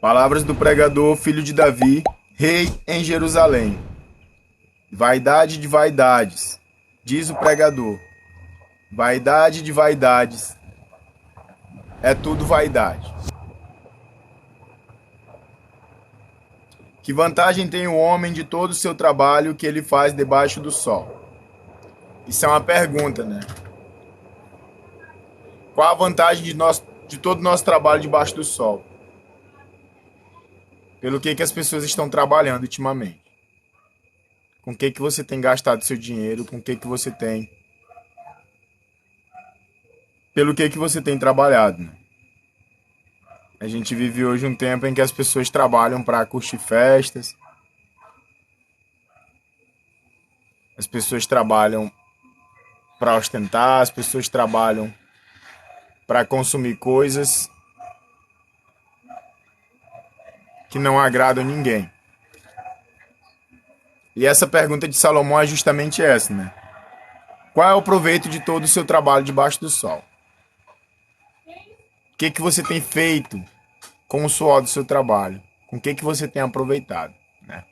Palavras do pregador, filho de Davi, rei em Jerusalém. Vaidade de vaidades, diz o pregador. Vaidade de vaidades, é tudo vaidade. Que vantagem tem o homem de todo o seu trabalho que ele faz debaixo do sol? Isso é uma pergunta, né? Qual a vantagem de todo o nosso trabalho debaixo do sol? Pelo que as pessoas estão trabalhando ultimamente? Com o que você tem gastado seu dinheiro? Com o que você tem? Pelo que você tem trabalhado, né? A gente vive hoje um tempo em que as pessoas trabalham para curtir festas. As pessoas trabalham para ostentar, as pessoas trabalham para consumir coisas que não agradam ninguém. E essa pergunta de Salomão é justamente essa, né? Qual é o proveito de todo o seu trabalho debaixo do sol? O que você tem feito com o suor do seu trabalho? Com o que você tem aproveitado, né?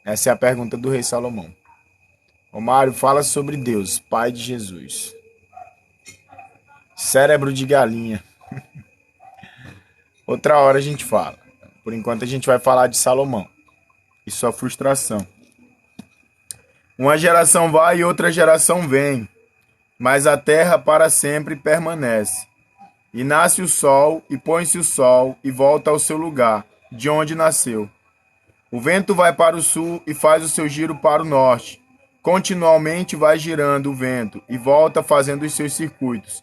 Essa é a pergunta do rei Salomão. Ô Mário, fala sobre Deus, Pai de Jesus. Cérebro de galinha. Outra hora a gente fala. Por enquanto a gente vai falar de Salomão e sua frustração. Uma geração vai e outra geração vem, mas a terra para sempre permanece. E nasce o sol, e põe-se o sol, e volta ao seu lugar, de onde nasceu. O vento vai para o sul e faz o seu giro para o norte. Continuamente vai girando o vento, e volta fazendo os seus circuitos.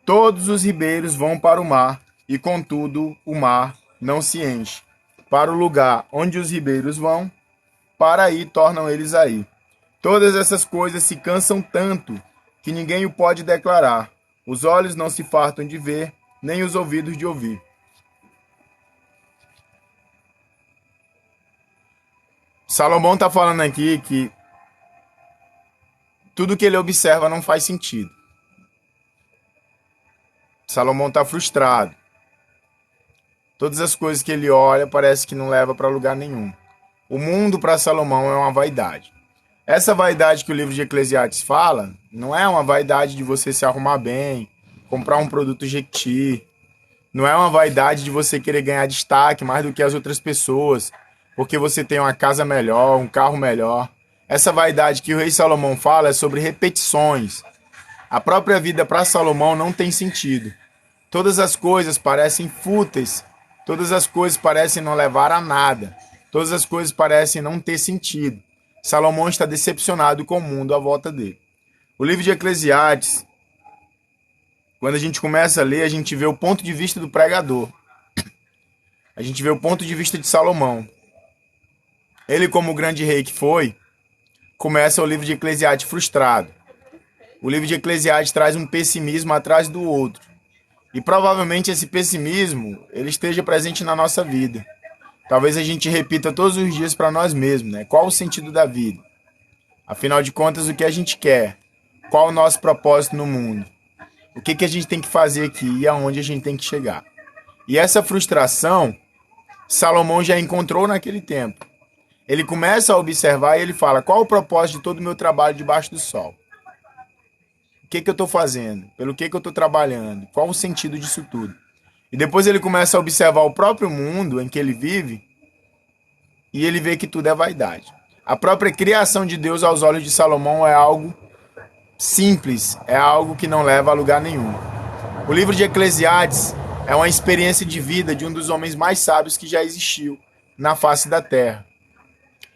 Todos os ribeiros vão para o mar, e contudo o mar não se enche. Para o lugar onde os ribeiros vão, para aí tornam eles a ir. Todas essas coisas se cansam tanto que ninguém o pode declarar. Os olhos não se fartam de ver, nem os ouvidos de ouvir. Salomão está falando aqui que tudo que ele observa não faz sentido. Salomão está frustrado. Todas as coisas que ele olha parece que não leva para lugar nenhum. O mundo para Salomão é uma vaidade. Essa vaidade que o livro de Eclesiastes fala, não é uma vaidade de você se arrumar bem, comprar um produto Jequiti. Não é uma vaidade de você querer ganhar destaque mais do que as outras pessoas, porque você tem uma casa melhor, um carro melhor. Essa vaidade que o rei Salomão fala é sobre repetições. A própria vida para Salomão não tem sentido. Todas as coisas parecem fúteis, todas as coisas parecem não levar a nada, todas as coisas parecem não ter sentido. Salomão está decepcionado com o mundo à volta dele. O livro de Eclesiastes, quando a gente começa a ler, a gente vê o ponto de vista do pregador. A gente vê o ponto de vista de Salomão. Ele, como o grande rei que foi, começa o livro de Eclesiastes frustrado. O livro de Eclesiastes traz um pessimismo atrás do outro. E provavelmente esse pessimismo ele esteja presente na nossa vida. Talvez a gente repita todos os dias para nós mesmos, né? Qual o sentido da vida? Afinal de contas, o que a gente quer? Qual o nosso propósito no mundo? O que a gente tem que fazer aqui e aonde a gente tem que chegar? E essa frustração, Salomão já encontrou naquele tempo. Ele começa a observar e ele fala, qual o propósito de todo o meu trabalho debaixo do sol? O que eu estou fazendo? Pelo que eu estou trabalhando? Qual o sentido disso tudo? E depois ele começa a observar o próprio mundo em que ele vive e ele vê que tudo é vaidade. A própria criação de Deus aos olhos de Salomão é algo simples, é algo que não leva a lugar nenhum. O livro de Eclesiastes é uma experiência de vida de um dos homens mais sábios que já existiu na face da terra.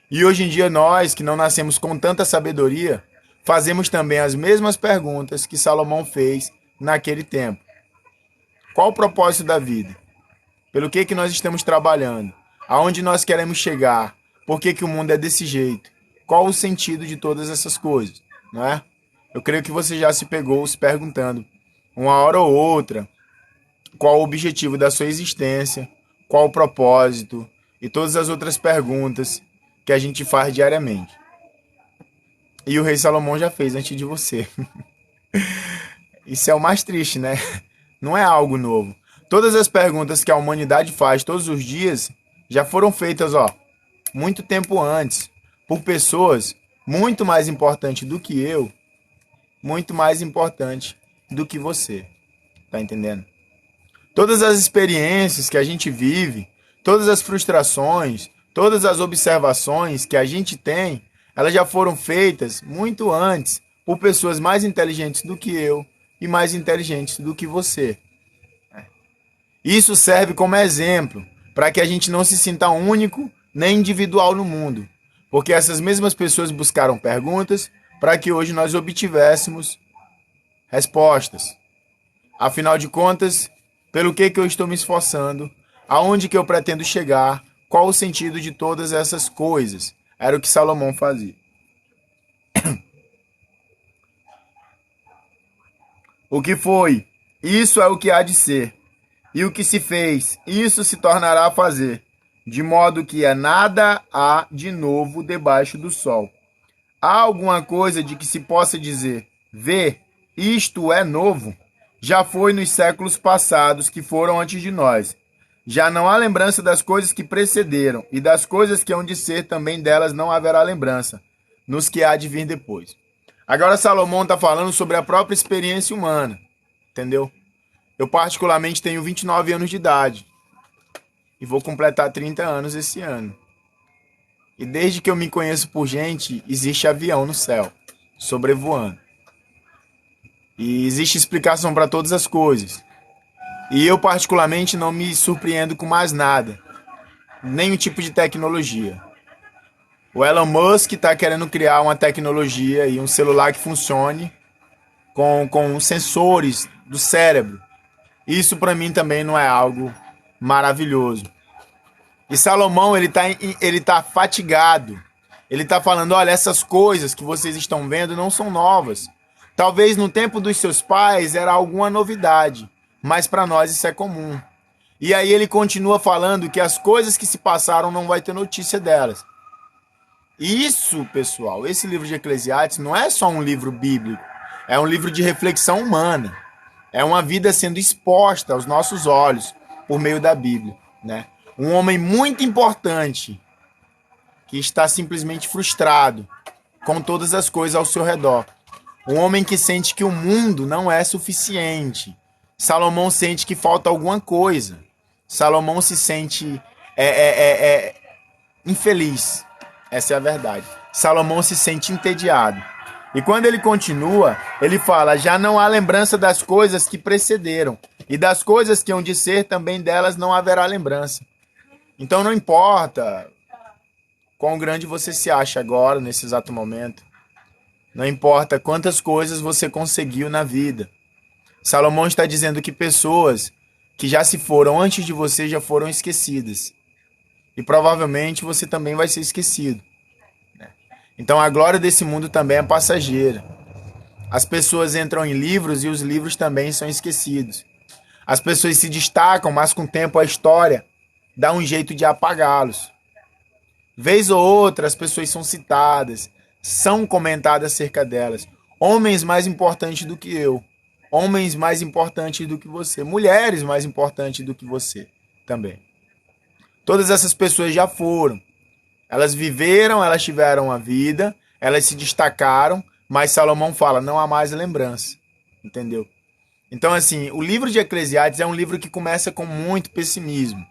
E hoje em dia nós, que não nascemos com tanta sabedoria, fazemos também as mesmas perguntas que Salomão fez naquele tempo. Qual o propósito da vida? Pelo que nós estamos trabalhando? Aonde nós queremos chegar? Por que o mundo é desse jeito? Qual o sentido de todas essas coisas? Não é? Eu creio que você já se pegou se perguntando, uma hora ou outra, qual o objetivo da sua existência, qual o propósito e todas as outras perguntas que a gente faz diariamente. E o rei Salomão já fez antes de você. Isso é o mais triste, né? Não é algo novo. Todas as perguntas que a humanidade faz todos os dias já foram feitas, muito tempo antes, por pessoas muito mais importantes do que eu, muito mais importante do que você. Tá entendendo? Todas as experiências que a gente vive, todas as frustrações, todas as observações que a gente tem, elas já foram feitas muito antes por pessoas mais inteligentes do que eu e mais inteligentes do que você. Isso serve como exemplo para que a gente não se sinta único nem individual no mundo, porque essas mesmas pessoas buscaram perguntas para que hoje nós obtivéssemos respostas. Afinal de contas, pelo que eu estou me esforçando, aonde que eu pretendo chegar, qual o sentido de todas essas coisas? Era o que Salomão fazia. O que foi? Isso é o que há de ser. E o que se fez? Isso se tornará a fazer. De modo que nada há de novo debaixo do sol. Há alguma coisa de que se possa dizer, vê, isto é novo? Já foi nos séculos passados que foram antes de nós. Já não há lembrança das coisas que precederam, e das coisas que hão de ser também delas não haverá lembrança, nos que há de vir depois. Agora Salomão está falando sobre a própria experiência humana, entendeu? Eu particularmente tenho 29 anos de idade e vou completar 30 anos esse ano. E desde que eu me conheço por gente, existe avião no céu, sobrevoando. E existe explicação para todas as coisas. E eu particularmente não me surpreendo com mais nada, nenhum tipo de tecnologia. O Elon Musk está querendo criar uma tecnologia e um celular que funcione com sensores do cérebro. Isso para mim também não é algo maravilhoso. E Salomão, ele tá fatigado. Ele está falando, olha, essas coisas que vocês estão vendo não são novas. Talvez no tempo dos seus pais era alguma novidade, mas para nós isso é comum. E aí ele continua falando que as coisas que se passaram não vai ter notícia delas. Isso, pessoal, esse livro de Eclesiastes não é só um livro bíblico, é um livro de reflexão humana. É uma vida sendo exposta aos nossos olhos por meio da Bíblia, né? Um homem muito importante que está simplesmente frustrado com todas as coisas ao seu redor. Um homem que sente que o mundo não é suficiente. Salomão sente que falta alguma coisa. Salomão se sente infeliz. Essa é a verdade. Salomão se sente entediado. E quando ele continua, ele fala, já não há lembrança das coisas que precederam, e das coisas que hão de ser, também delas não haverá lembrança. Então não importa quão grande você se acha agora, nesse exato momento. Não importa quantas coisas você conseguiu na vida. Salomão está dizendo que pessoas que já se foram antes de você já foram esquecidas. E provavelmente você também vai ser esquecido. Então a glória desse mundo também é passageira. As pessoas entram em livros e os livros também são esquecidos. As pessoas se destacam, mas com o tempo a história dá um jeito de apagá-los. Vez ou outra as pessoas são citadas, são comentadas acerca delas. Homens mais importantes do que eu. Homens mais importantes do que você. Mulheres mais importantes do que você também. Todas essas pessoas já foram. Elas viveram, elas tiveram uma vida, elas se destacaram, mas Salomão fala, não há mais lembrança. Entendeu? Então, assim, o livro de Eclesiastes é um livro que começa com muito pessimismo.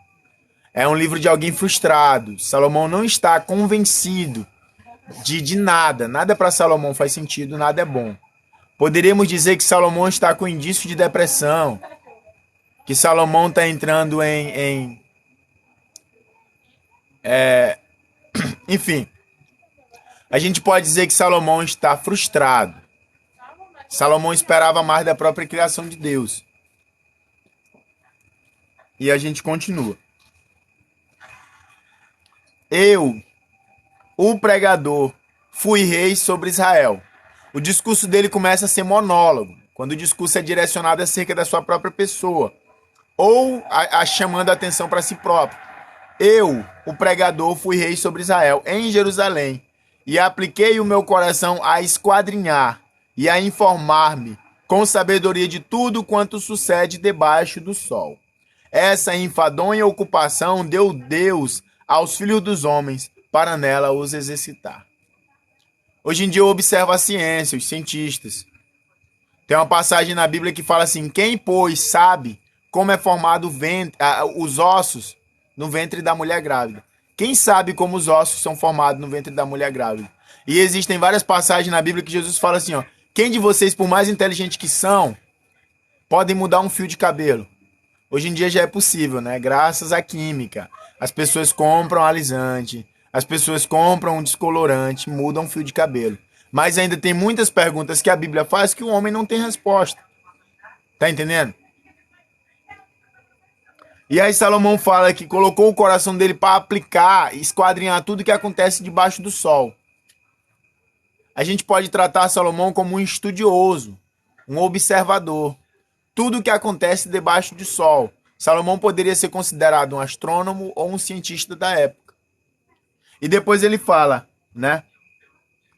É um livro de alguém frustrado. Salomão não está convencido de nada. Nada para Salomão faz sentido, nada é bom. Poderíamos dizer que Salomão está com indício de depressão, que Salomão está entrando enfim, a gente pode dizer que Salomão está frustrado. Salomão esperava mais da própria criação de Deus. E a gente continua. Eu, o pregador, fui rei sobre Israel. O discurso dele começa a ser monólogo, quando o discurso é direcionado acerca da sua própria pessoa, ou chamando a atenção para si próprio. Eu, o pregador, fui rei sobre Israel, em Jerusalém, e apliquei o meu coração a esquadrinhar e a informar-me com sabedoria de tudo quanto sucede debaixo do sol. Essa enfadonha ocupação deu Deus aos filhos dos homens para nela os exercitar. Hoje em dia eu observo a ciência, os cientistas. Tem uma passagem na Bíblia que fala assim: quem, pois, sabe como é formado os ossos no ventre da mulher grávida? Quem sabe como os ossos são formados no ventre da mulher grávida? E existem várias passagens na Bíblia que Jesus fala assim, ó: quem de vocês, por mais inteligente que são, podem mudar um fio de cabelo? Hoje em dia já é possível, né? Graças à química. As pessoas compram alisante, as pessoas compram um descolorante, mudam um fio de cabelo. Mas ainda tem muitas perguntas que a Bíblia faz que o homem não tem resposta. Tá entendendo? E aí Salomão fala que colocou o coração dele para aplicar e esquadrinhar tudo que acontece debaixo do sol. A gente pode tratar Salomão como um estudioso, um observador. Tudo que acontece debaixo do sol. Salomão poderia ser considerado um astrônomo ou um cientista da época. E depois ele fala, né?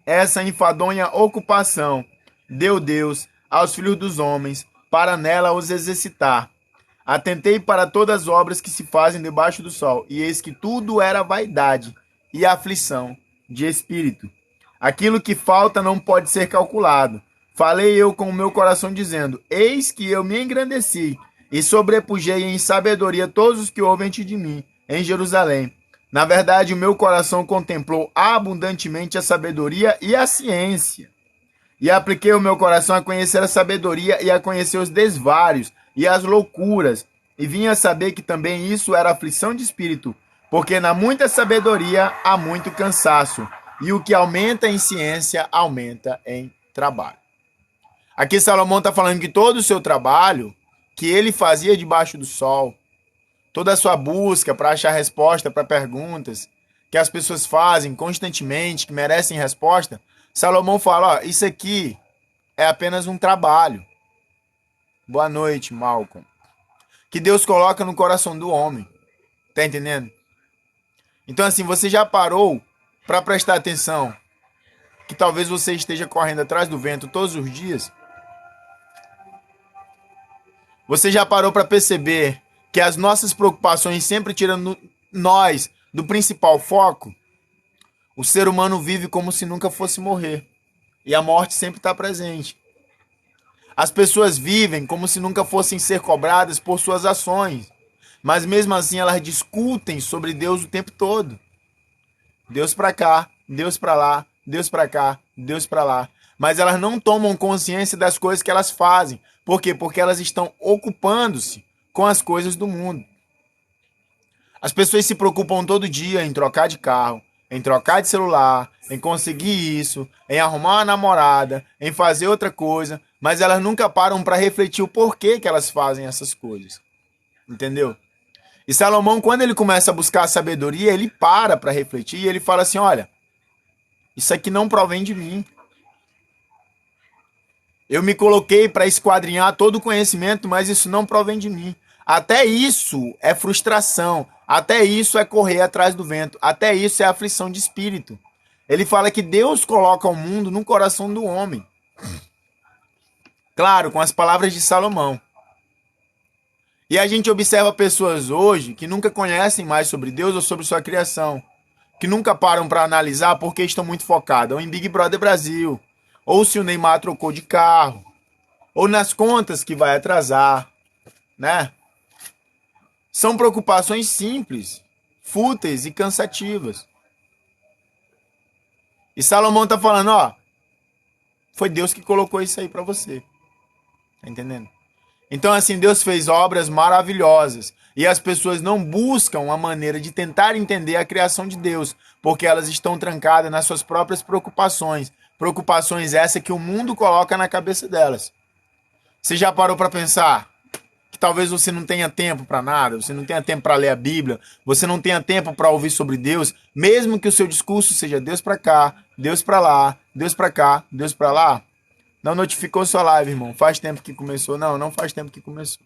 Essa enfadonha ocupação deu Deus aos filhos dos homens para nela os exercitar. Atentei para todas as obras que se fazem debaixo do sol, e eis que tudo era vaidade e aflição de espírito. Aquilo que falta não pode ser calculado. Falei eu com o meu coração dizendo: eis que eu me engrandeci e sobrepujei em sabedoria todos os que ouvem de mim em Jerusalém. Na verdade, o meu coração contemplou abundantemente a sabedoria e a ciência. E apliquei o meu coração a conhecer a sabedoria e a conhecer os desvários e as loucuras. E vim a saber que também isso era aflição de espírito, porque na muita sabedoria há muito cansaço. E o que aumenta em ciência, aumenta em trabalho. Aqui Salomão está falando que todo o seu trabalho, que ele fazia debaixo do sol, toda a sua busca para achar resposta para perguntas que as pessoas fazem constantemente, que merecem resposta, Salomão fala, ó, isso aqui é apenas um trabalho. Boa noite, Malcolm. Que Deus coloca no coração do homem. Tá entendendo? Então assim, você já parou para prestar atenção que talvez você esteja correndo atrás do vento todos os dias? Você já parou para perceber que as nossas preocupações sempre tiram nós do principal foco? O ser humano vive como se nunca fosse morrer. E a morte sempre está presente. As pessoas vivem como se nunca fossem ser cobradas por suas ações. Mas mesmo assim elas discutem sobre Deus o tempo todo. Deus para cá, Deus para lá, Deus para cá, Deus para lá. Mas elas não tomam consciência das coisas que elas fazem. Por quê? Porque elas estão ocupando-se com as coisas do mundo. As pessoas se preocupam todo dia em trocar de carro, em trocar de celular, em conseguir isso, em arrumar uma namorada, em fazer outra coisa, mas elas nunca param para refletir o porquê que elas fazem essas coisas. Entendeu? E Salomão, quando ele começa a buscar a sabedoria, ele para refletir e ele fala assim, olha, isso aqui não provém de mim. Eu me coloquei para esquadrinhar todo o conhecimento, mas isso não provém de mim. Até isso é frustração. Até isso é correr atrás do vento. Até isso é aflição de espírito. Ele fala que Deus coloca o mundo no coração do homem. Claro, com as palavras de Salomão. E a gente observa pessoas hoje que nunca conhecem mais sobre Deus ou sobre sua criação. Que nunca param para analisar porque estão muito focadas ou em Big Brother Brasil, ou se o Neymar trocou de carro, ou nas contas que vai atrasar, né? São preocupações simples, fúteis e cansativas. E Salomão tá falando, ó, foi Deus que colocou isso aí para você. Tá entendendo? Então assim, Deus fez obras maravilhosas e as pessoas não buscam uma maneira de tentar entender a criação de Deus, porque elas estão trancadas nas suas próprias preocupações. Preocupações essas que o mundo coloca na cabeça delas. Você já parou para pensar que talvez você não tenha tempo para nada, você não tenha tempo para ler a Bíblia, você não tenha tempo para ouvir sobre Deus, mesmo que o seu discurso seja Deus para cá, Deus para lá, Deus para cá, Deus para lá? Não notificou sua live, irmão. Faz tempo que começou. Não faz tempo que começou.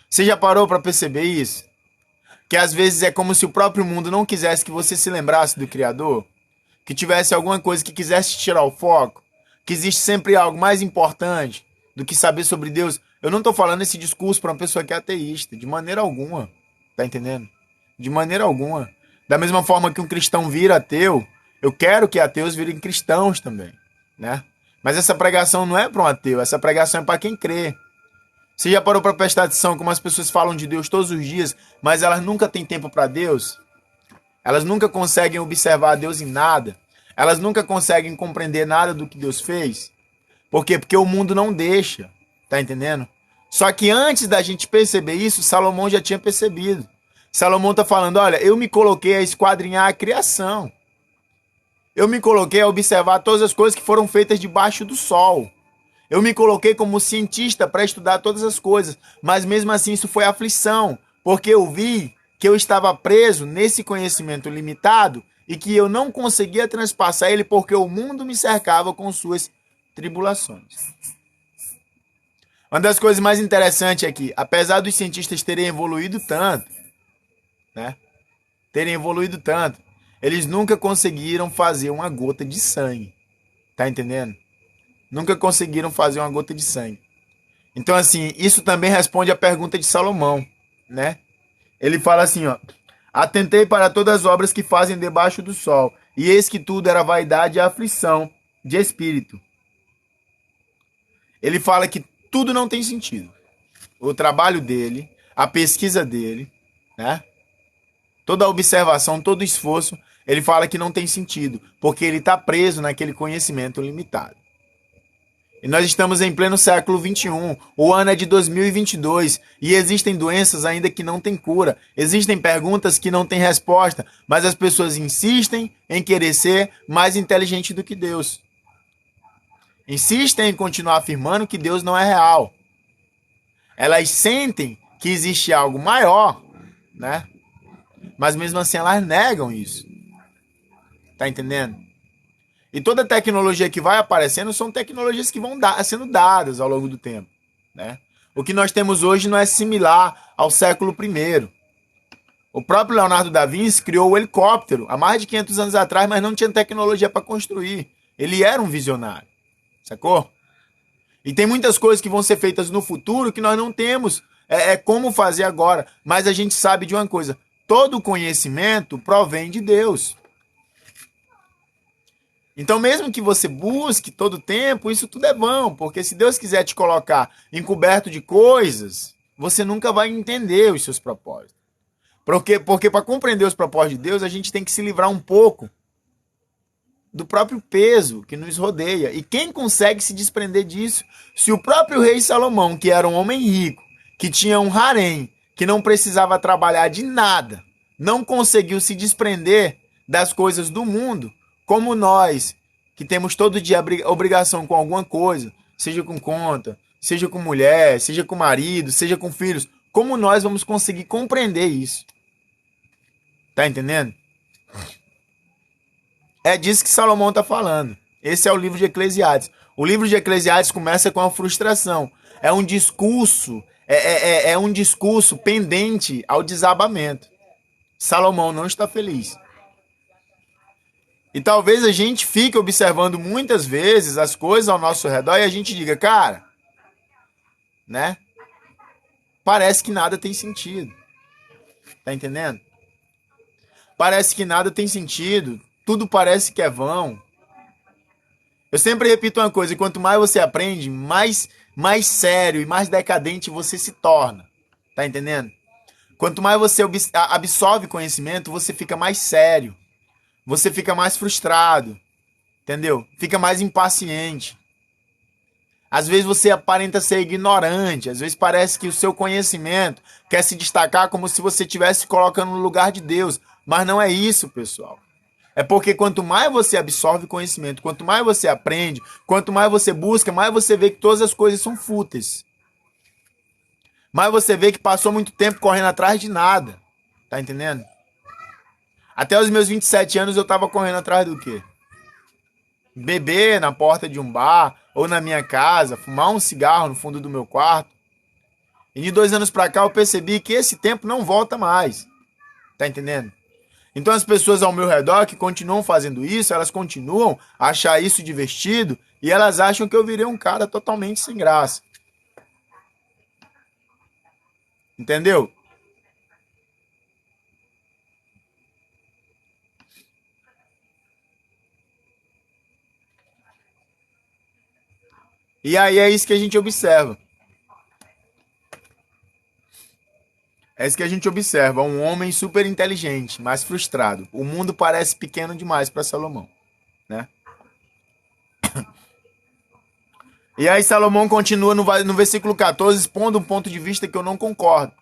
Você já parou para perceber isso? Que às vezes é como se o próprio mundo não quisesse que você se lembrasse do Criador? Que tivesse alguma coisa que quisesse te tirar o foco? Que existe sempre algo mais importante do que saber sobre Deus? Eu não tô falando esse discurso para uma pessoa que é ateísta, de maneira alguma. Tá entendendo? De maneira alguma. Da mesma forma que um cristão vira ateu, eu quero que ateus virem cristãos também, né? Mas essa pregação não é para um ateu, essa pregação é para quem crê. Você já parou para prestar atenção como as pessoas falam de Deus todos os dias, mas elas nunca têm tempo para Deus? Elas nunca conseguem observar Deus em nada. Elas nunca conseguem compreender nada do que Deus fez. Por quê? Porque o mundo não deixa. Tá entendendo? Só que antes da gente perceber isso, Salomão já tinha percebido. Salomão tá falando, olha, eu me coloquei a esquadrinhar a criação. Eu me coloquei a observar todas as coisas que foram feitas debaixo do sol. Eu me coloquei como cientista para estudar todas as coisas. Mas mesmo assim isso foi aflição. Porque eu vi que eu estava preso nesse conhecimento limitado e que eu não conseguia transpassar ele porque o mundo me cercava com suas tribulações. Uma das coisas mais interessantes é que, apesar dos cientistas terem evoluído tanto, né? Eles nunca conseguiram fazer uma gota de sangue. Tá entendendo? Nunca conseguiram fazer uma gota de sangue. Então, assim, isso também responde à pergunta de Salomão, né? Ele fala assim, ó: atentei para todas as obras que fazem debaixo do sol, e eis que tudo era vaidade e aflição de espírito. Ele fala que tudo não tem sentido. O trabalho dele, a pesquisa dele, né? Toda a observação, todo o esforço, ele fala que não tem sentido, porque ele está preso naquele conhecimento limitado. E nós estamos em pleno século XXI, o ano é de 2022, e existem doenças ainda que não têm cura, existem perguntas que não têm resposta, mas as pessoas insistem em querer ser mais inteligente do que Deus. Insistem em continuar afirmando que Deus não é real. Elas sentem que existe algo maior, né? Mas mesmo assim elas negam isso. Tá entendendo? E toda tecnologia que vai aparecendo são tecnologias que vão sendo dadas ao longo do tempo, né? O que nós temos hoje não é similar ao século I. O próprio Leonardo da Vinci criou o helicóptero há mais de 500 anos atrás, mas não tinha tecnologia para construir. Ele era um visionário, sacou? E tem muitas coisas que vão ser feitas no futuro que nós não temos como fazer agora. Mas a gente sabe de uma coisa: todo conhecimento provém de Deus. Então, mesmo que você busque todo tempo, isso tudo é vão, porque se Deus quiser te colocar encoberto de coisas, você nunca vai entender os seus propósitos. Porque para compreender os propósitos de Deus, a gente tem que se livrar um pouco do próprio peso que nos rodeia. E quem consegue se desprender disso? Se o próprio rei Salomão, que era um homem rico, que tinha um harém, que não precisava trabalhar de nada, não conseguiu se desprender das coisas do mundo, como nós, que temos todo dia obrigação com alguma coisa, seja com conta, seja com mulher, seja com marido, seja com filhos, como nós vamos conseguir compreender isso? Tá entendendo? É disso que Salomão está falando. Esse é o livro de Eclesiastes. O livro de Eclesiastes começa com a frustração. É um discurso, é um discurso pendente ao desabamento. Salomão não está feliz. E talvez a gente fique observando muitas vezes as coisas ao nosso redor e a gente diga, cara, né? Parece que nada tem sentido. Tá entendendo? Parece que nada tem sentido. Tudo parece que é vão. Eu sempre repito uma coisa, quanto mais você aprende, mais sério e mais decadente você se torna. Tá entendendo? Quanto mais você absorve conhecimento, você fica mais sério. Você fica mais frustrado, entendeu? Fica mais impaciente. Às vezes você aparenta ser ignorante, às vezes parece que o seu conhecimento quer se destacar como se você estivesse se colocando no lugar de Deus. Mas não é isso, pessoal. É porque quanto mais você absorve conhecimento, quanto mais você aprende, quanto mais você busca, mais você vê que todas as coisas são fúteis. Mais você vê que passou muito tempo correndo atrás de nada. Tá entendendo? Até os meus 27 anos eu tava correndo atrás do quê? Beber na porta de um bar ou na minha casa, fumar um cigarro no fundo do meu quarto. E de 2 anos pra cá eu percebi que esse tempo não volta mais. Tá entendendo? Então as pessoas ao meu redor que continuam fazendo isso, elas continuam a achar isso divertido e elas acham que eu virei um cara totalmente sem graça. Entendeu? E aí é isso que a gente observa. É isso que a gente observa. Um homem super inteligente, mas frustrado. O mundo parece pequeno demais para Salomão, né? E aí Salomão continua no versículo 14, expondo um ponto de vista que eu não concordo.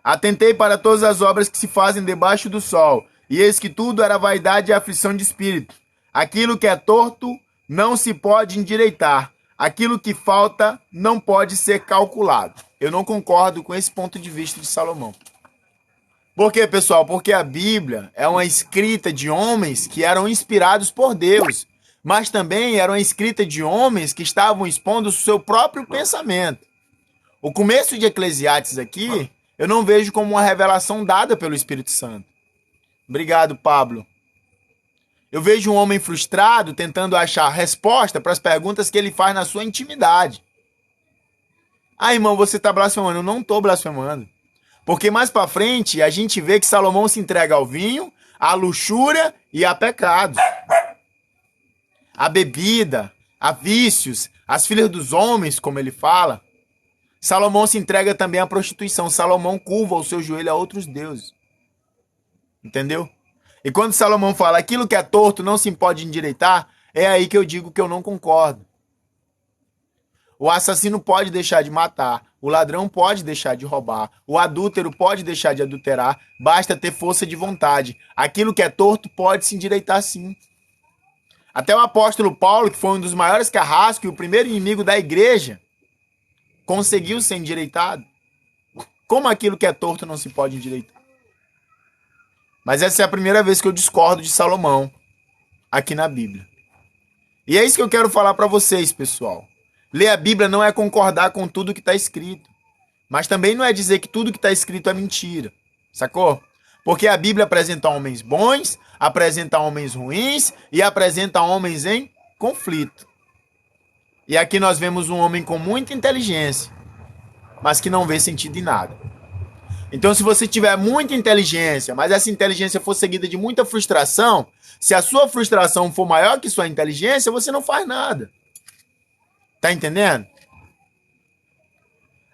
Atentei para todas as obras que se fazem debaixo do sol, e eis que tudo era vaidade e aflição de espírito. Aquilo que é torto não se pode endireitar. Aquilo que falta não pode ser calculado. Eu não concordo com esse ponto de vista de Salomão. Por quê, pessoal? Porque a Bíblia é uma escrita de homens que eram inspirados por Deus, mas também era uma escrita de homens que estavam expondo o seu próprio pensamento. O começo de Eclesiastes aqui, eu não vejo como uma revelação dada pelo Espírito Santo. Obrigado, Pablo. Eu vejo um homem frustrado tentando achar resposta para as perguntas que ele faz na sua intimidade. Ah, irmão, você está blasfemando. Eu não estou blasfemando. Porque mais para frente a gente vê que Salomão se entrega ao vinho, à luxúria e a pecados. A bebida, a vícios, as filhas dos homens, como ele fala. Salomão se entrega também à prostituição. Salomão curva o seu joelho a outros deuses. Entendeu? E quando Salomão fala aquilo que é torto não se pode endireitar, é aí que eu digo que eu não concordo. O assassino pode deixar de matar, o ladrão pode deixar de roubar, o adúltero pode deixar de adulterar, basta ter força de vontade. Aquilo que é torto pode se endireitar sim. Até o apóstolo Paulo, que foi um dos maiores carrascos e o primeiro inimigo da igreja, conseguiu ser endireitado. Como aquilo que é torto não se pode endireitar? Mas essa é a primeira vez que eu discordo de Salomão aqui na Bíblia. E é isso que eu quero falar para vocês, pessoal. Ler a Bíblia não é concordar com tudo que está escrito. Mas também não é dizer que tudo que está escrito é mentira. Sacou? Porque a Bíblia apresenta homens bons, apresenta homens ruins e apresenta homens em conflito. E aqui nós vemos um homem com muita inteligência, mas que não vê sentido em nada. Então, se você tiver muita inteligência, mas essa inteligência for seguida de muita frustração, se a sua frustração for maior que sua inteligência, você não faz nada. Tá entendendo?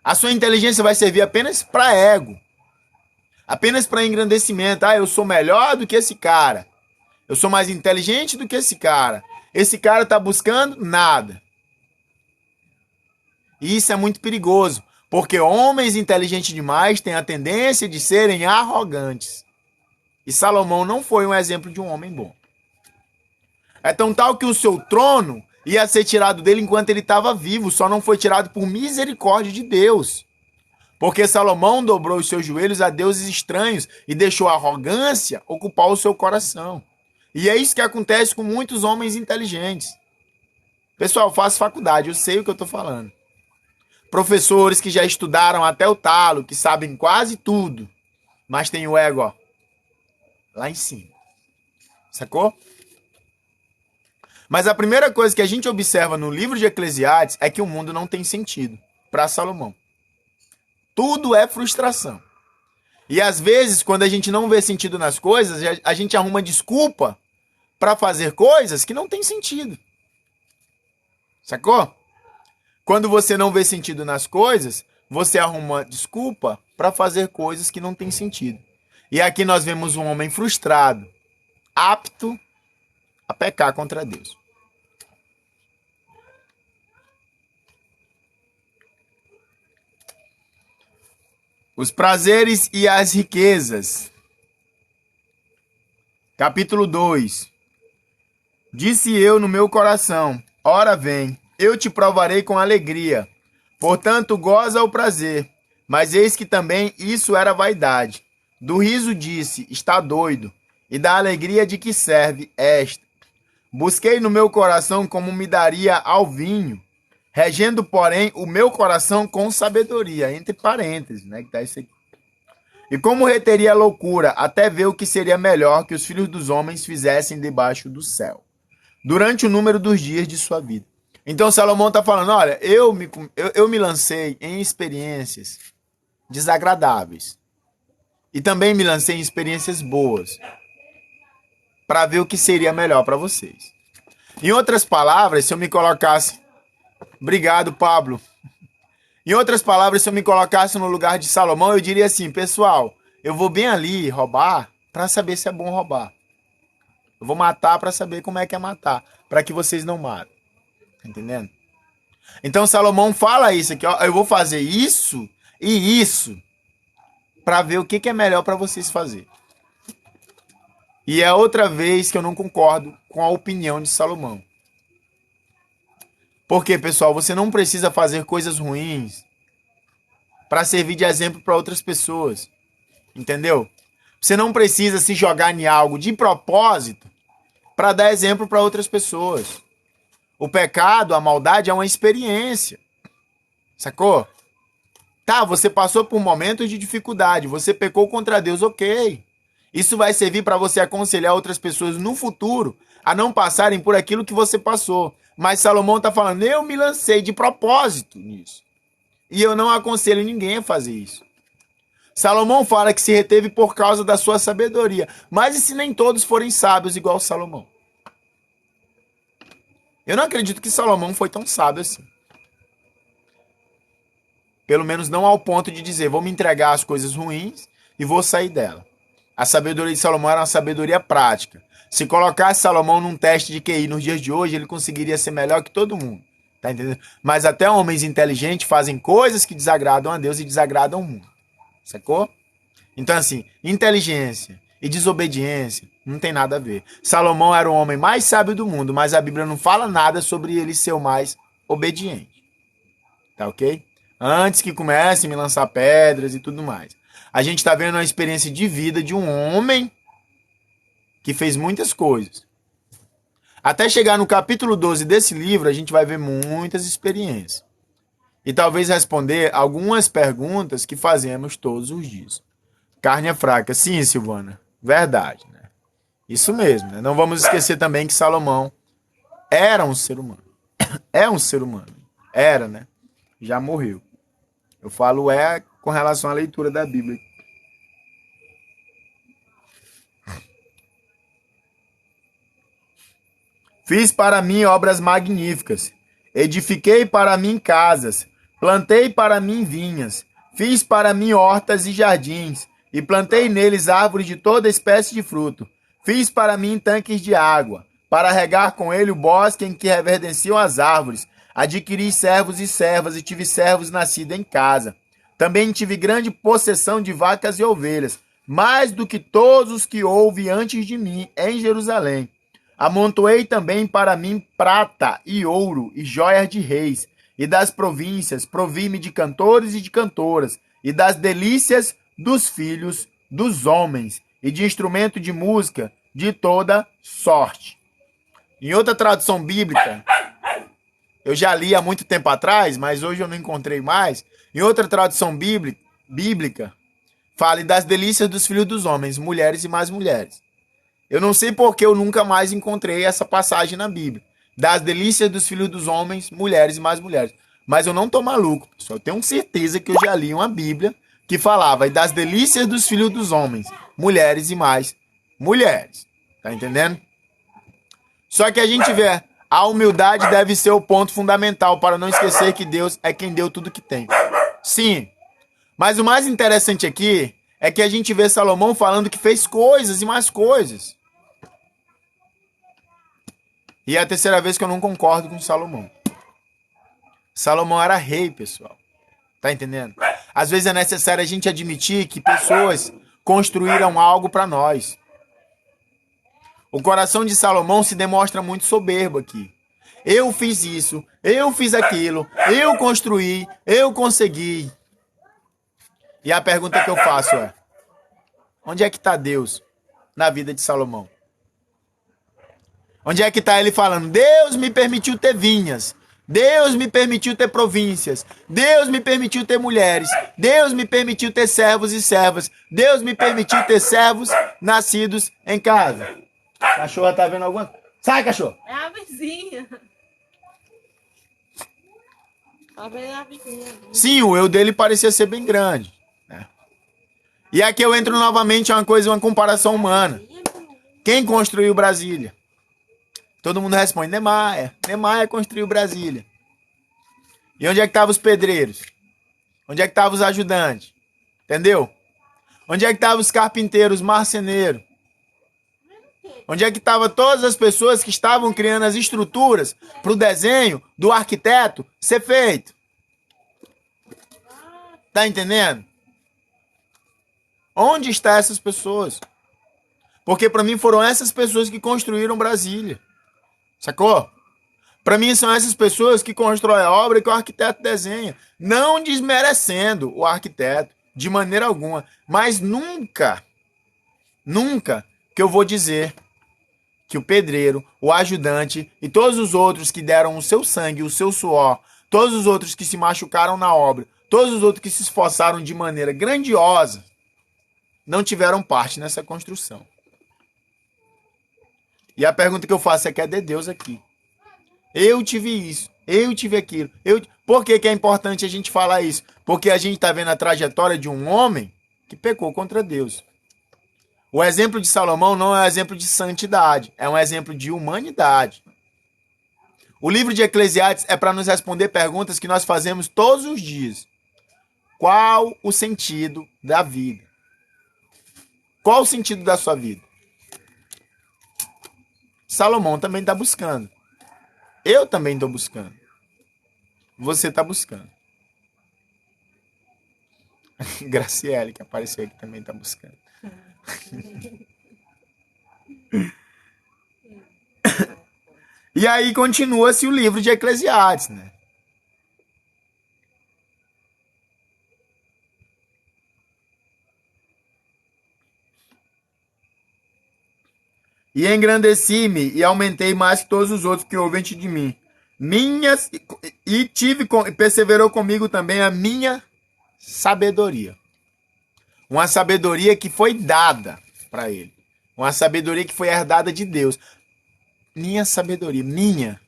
A sua inteligência vai servir apenas para ego. Apenas para engrandecimento. Ah, eu sou melhor do que esse cara. Eu sou mais inteligente do que esse cara. Esse cara tá buscando nada. E isso é muito perigoso. Porque homens inteligentes demais têm a tendência de serem arrogantes. E Salomão não foi um exemplo de um homem bom. É tão tal que o seu trono ia ser tirado dele enquanto ele estava vivo, só não foi tirado por misericórdia de Deus. Porque Salomão dobrou os seus joelhos a deuses estranhos e deixou a arrogância ocupar o seu coração. E é isso que acontece com muitos homens inteligentes. Pessoal, eu faço faculdade, eu sei o que eu estou falando. Professores que já estudaram até o talo, que sabem quase tudo, mas tem o ego, ó, lá em cima. Sacou? Mas a primeira coisa que a gente observa no livro de Eclesiastes é que o mundo não tem sentido para Salomão. Tudo é frustração. E às vezes, quando a gente não vê sentido nas coisas, a gente arruma desculpa para fazer coisas que não tem sentido. Sacou? Quando você não vê sentido nas coisas, você arruma desculpa para fazer coisas que não tem sentido. E aqui nós vemos um homem frustrado, apto a pecar contra Deus. Os prazeres e as riquezas. Capítulo 2. Disse eu no meu coração, ora vem, eu te provarei com alegria. Portanto, goza o prazer. Mas eis que também isso era vaidade. Do riso disse, está doido. E da alegria de que serve esta. Busquei no meu coração como me daria ao vinho. Regendo, porém, o meu coração com sabedoria. Entre parênteses, né? Que tá isso aqui. E como reteria a loucura, até ver o que seria melhor que os filhos dos homens fizessem debaixo do céu. Durante o número dos dias de sua vida. Então Salomão está falando, olha, eu me lancei em experiências desagradáveis. E também me lancei em experiências boas para ver o que seria melhor para vocês. Em outras palavras, se eu me colocasse... Obrigado, Pablo. Em outras palavras, se eu me colocasse no lugar de Salomão, eu diria assim, pessoal, eu vou bem ali roubar para saber se é bom roubar. Eu vou matar para saber como é que é matar, para que vocês não matem. Tá entendendo? Então Salomão fala isso aqui, ó, eu vou fazer isso e isso para ver o que é melhor para vocês fazer. E é outra vez que eu não concordo com a opinião de Salomão. Porque, pessoal, você não precisa fazer coisas ruins para servir de exemplo para outras pessoas. Entendeu? Você não precisa se jogar em algo de propósito para dar exemplo para outras pessoas. O pecado, a maldade é uma experiência. Sacou? Tá, você passou por momentos de dificuldade, você pecou contra Deus, ok. Isso vai servir para você aconselhar outras pessoas no futuro a não passarem por aquilo que você passou. Mas Salomão está falando, eu me lancei de propósito nisso. E eu não aconselho ninguém a fazer isso. Salomão fala que se reteve por causa da sua sabedoria. Mas e se nem todos forem sábios igual Salomão? Eu não acredito que Salomão foi tão sábio assim. Pelo menos não ao ponto de dizer, vou me entregar às coisas ruins e vou sair dela. A sabedoria de Salomão era uma sabedoria prática. Se colocasse Salomão num teste de QI nos dias de hoje, ele conseguiria ser melhor que todo mundo. Tá entendendo? Mas até homens inteligentes fazem coisas que desagradam a Deus e desagradam o mundo. Sacou? Então, assim, inteligência e desobediência não tem nada a ver. Salomão era o homem mais sábio do mundo, mas a Bíblia não fala nada sobre ele ser o mais obediente. Tá ok? Antes que comece a me lançar pedras e tudo mais. A gente está vendo uma experiência de vida de um homem que fez muitas coisas. Até chegar no capítulo 12 desse livro, a gente vai ver muitas experiências. E talvez responder algumas perguntas que fazemos todos os dias. Carne é fraca. Sim, Silvana. Verdade, né? Isso mesmo, né? Não vamos esquecer também que Salomão era um ser humano. É um ser humano. Era, né? Já morreu. Eu falo com relação à leitura da Bíblia. Fiz para mim obras magníficas. Edifiquei para mim casas. Plantei para mim vinhas. Fiz para mim hortas e jardins. E plantei neles árvores de toda espécie de fruto. Fiz para mim tanques de água, para regar com ele o bosque em que reverdeciam as árvores. Adquiri servos e servas, e tive servos nascidos em casa. Também tive grande possessão de vacas e ovelhas, mais do que todos os que houve antes de mim em Jerusalém. Amontoei também para mim prata e ouro e joias de reis, e das províncias provi-me de cantores e de cantoras, e das delícias dos filhos dos homens, e de instrumento de música de toda sorte. Em outra tradução bíblica, eu já li há muito tempo atrás, mas hoje eu não encontrei mais. Em outra tradução bíblica, fale das delícias dos filhos dos homens, mulheres e mais mulheres. Eu não sei porque eu nunca mais encontrei essa passagem na Bíblia. Das delícias dos filhos dos homens, mulheres e mais mulheres. Mas eu não tô maluco, pessoal. Eu tenho certeza que eu já li uma Bíblia que falava das delícias dos filhos dos homens, mulheres e mais mulheres. Tá entendendo? Só que a gente vê, a humildade deve ser o ponto fundamental para não esquecer que Deus é quem deu tudo que tem. Sim, mas o mais interessante aqui é que a gente vê Salomão falando que fez coisas e mais coisas. E é a terceira vez que eu não concordo com Salomão. Salomão era rei, pessoal. Tá entendendo? Às vezes é necessário a gente admitir que pessoas construíram algo para nós. O coração de Salomão se demonstra muito soberbo aqui. Eu fiz isso, eu fiz aquilo, eu construí, eu consegui. E a pergunta que eu faço é: onde é que está Deus na vida de Salomão? Onde é que está ele falando? Deus me permitiu ter vinhas. Deus me permitiu ter províncias. Deus me permitiu ter mulheres. Deus me permitiu ter servos e servas. Deus me permitiu ter servos nascidos em casa. Cachorra tá vendo alguma coisa? Sai, cachorro! É a vizinha. Tá vendo a vizinha? Sim, o eu dele parecia ser bem grande. E aqui eu entro novamente em uma comparação humana. Quem construiu Brasília? Todo mundo responde, Niemeyer. Niemeyer construiu Brasília. E onde é que estavam os pedreiros? Onde é que estavam os ajudantes? Entendeu? Onde é que estavam os carpinteiros, marceneiros? Onde é que estavam todas as pessoas que estavam criando as estruturas para o desenho do arquiteto ser feito? Tá entendendo? Onde estão essas pessoas? Porque para mim foram essas pessoas que construíram Brasília. Sacou? Para mim são essas pessoas que constroem a obra que o arquiteto desenha. Não desmerecendo o arquiteto, de maneira alguma. Mas nunca que eu vou dizer que o pedreiro, o ajudante e todos os outros que deram o seu sangue, o seu suor, todos os outros que se machucaram na obra, todos os outros que se esforçaram de maneira grandiosa, não tiveram parte nessa construção. E a pergunta que eu faço é: cadê Deus aqui? Eu tive isso, eu tive aquilo. Por que é importante a gente falar isso? Porque a gente está vendo a trajetória de um homem que pecou contra Deus. O exemplo de Salomão não é um exemplo de santidade, é um exemplo de humanidade. O livro de Eclesiastes é para nos responder perguntas que nós fazemos todos os dias. Qual o sentido da vida? Qual o sentido da sua vida? Salomão também está buscando. Eu também estou buscando. Você está buscando. Graciele, que apareceu aqui, também está buscando. E aí continua-se o livro de Eclesiastes, né? E engrandeci-me e aumentei mais que todos os outros que houve antes de mim. Perseverou comigo também a minha sabedoria. Uma sabedoria que foi dada para ele. Uma sabedoria que foi herdada de Deus. Minha sabedoria, minha.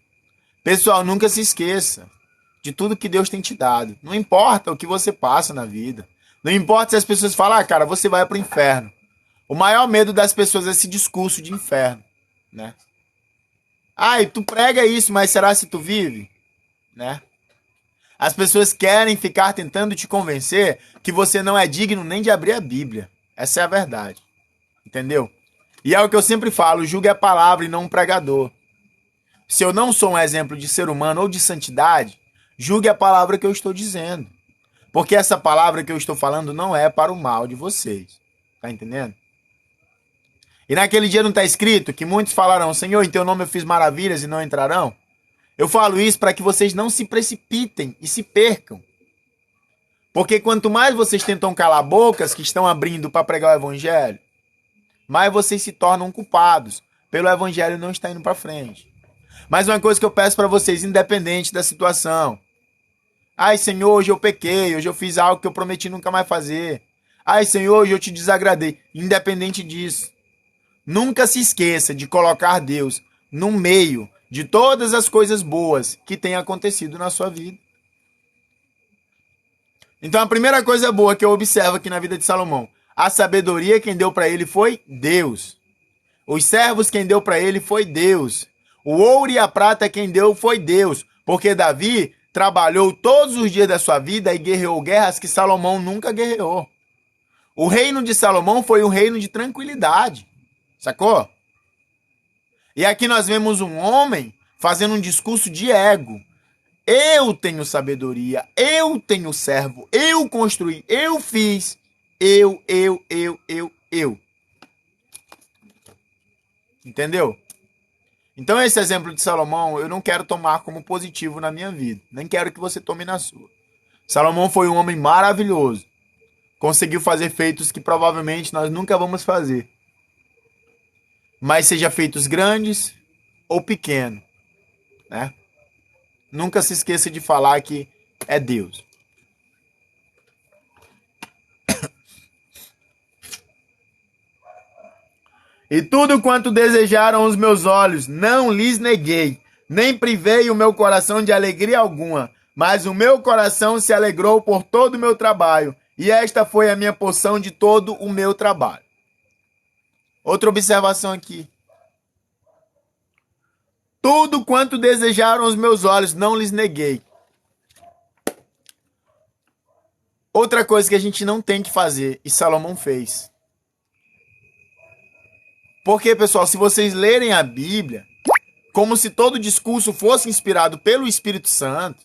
Pessoal, nunca se esqueça de tudo que Deus tem te dado. Não importa o que você passa na vida. Não importa se as pessoas falam, cara, você vai para o inferno. O maior medo das pessoas é esse discurso de inferno, né? E tu prega isso, mas será se tu vive? Né? As pessoas querem ficar tentando te convencer que você não é digno nem de abrir a Bíblia. Essa é a verdade. Entendeu? E é o que eu sempre falo, julgue a palavra e não um pregador. Se eu não sou um exemplo de ser humano ou de santidade, julgue a palavra que eu estou dizendo. Porque essa palavra que eu estou falando não é para o mal de vocês. Tá entendendo? E naquele dia não está escrito que muitos falarão, Senhor, em teu nome eu fiz maravilhas e não entrarão? Eu falo isso para que vocês não se precipitem e se percam. Porque quanto mais vocês tentam calar bocas que estão abrindo para pregar o evangelho, mais vocês se tornam culpados pelo evangelho não estar indo para frente. Mas uma coisa que eu peço para vocês, independente da situação. Senhor, hoje eu pequei, hoje eu fiz algo que eu prometi nunca mais fazer. Senhor, hoje eu te desagradei. Independente disso. Nunca se esqueça de colocar Deus no meio de todas as coisas boas que têm acontecido na sua vida. Então a primeira coisa boa que eu observo aqui na vida de Salomão, a sabedoria quem deu para ele foi Deus. Os servos quem deu para ele foi Deus. O ouro e a prata quem deu foi Deus. Porque Davi trabalhou todos os dias da sua vida e guerreou guerras que Salomão nunca guerreou. O reino de Salomão foi um reino de tranquilidade. Sacou? E aqui nós vemos um homem fazendo um discurso de ego. Eu tenho sabedoria, eu tenho servo, eu construí, eu fiz, eu. Entendeu? Então esse exemplo de Salomão eu não quero tomar como positivo na minha vida. Nem quero que você tome na sua. Salomão foi um homem maravilhoso. Conseguiu fazer feitos que provavelmente nós nunca vamos fazer. Mas seja feitos grandes ou pequenos, né? Nunca se esqueça de falar que é Deus. E tudo quanto desejaram os meus olhos, não lhes neguei, nem privei o meu coração de alegria alguma, mas o meu coração se alegrou por todo o meu trabalho, e esta foi a minha porção de todo o meu trabalho. Outra observação aqui. Tudo quanto desejaram os meus olhos, não lhes neguei. Outra coisa que a gente não tem que fazer, e Salomão fez. Porque, pessoal, se vocês lerem a Bíblia, como se todo discurso fosse inspirado pelo Espírito Santo,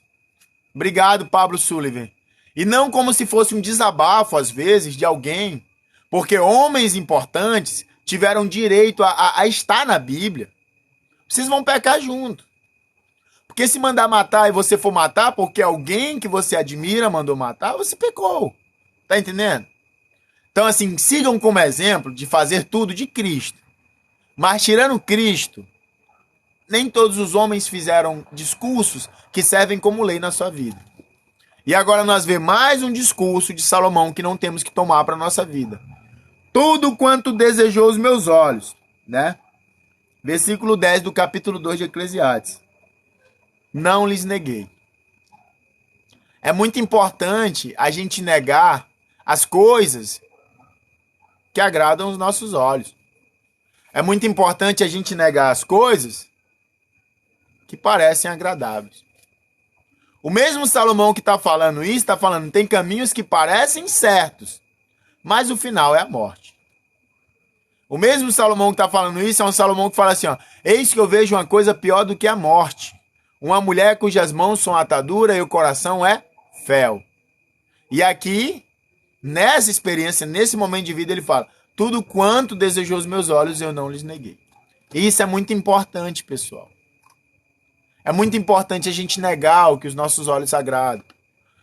obrigado, Pablo Sullivan, e não como se fosse um desabafo, às vezes, de alguém, porque homens importantes tiveram direito a estar na Bíblia, vocês vão pecar junto. Porque se mandar matar e você for matar porque alguém que você admira mandou matar, você pecou. Tá entendendo? Então, assim, sigam como exemplo de fazer tudo de Cristo. Mas tirando Cristo, nem todos os homens fizeram discursos que servem como lei na sua vida. E agora nós vemos mais um discurso de Salomão que não temos que tomar para a nossa vida. Tudo quanto desejou os meus olhos, né? Versículo 10 do capítulo 2 de Eclesiastes. Não lhes neguei. É muito importante a gente negar as coisas que agradam os nossos olhos. É muito importante a gente negar as coisas que parecem agradáveis. O mesmo Salomão que está falando isso, está falando, tem caminhos que parecem certos, mas o final é a morte. O mesmo Salomão que está falando isso é um Salomão que fala assim, ó, eis que eu vejo uma coisa pior do que a morte. Uma mulher cujas mãos são atadura e o coração é fel. E aqui, nessa experiência, nesse momento de vida, ele fala, tudo quanto desejou os meus olhos, eu não lhes neguei. E isso é muito importante, pessoal. É muito importante a gente negar o que os nossos olhos se agradam.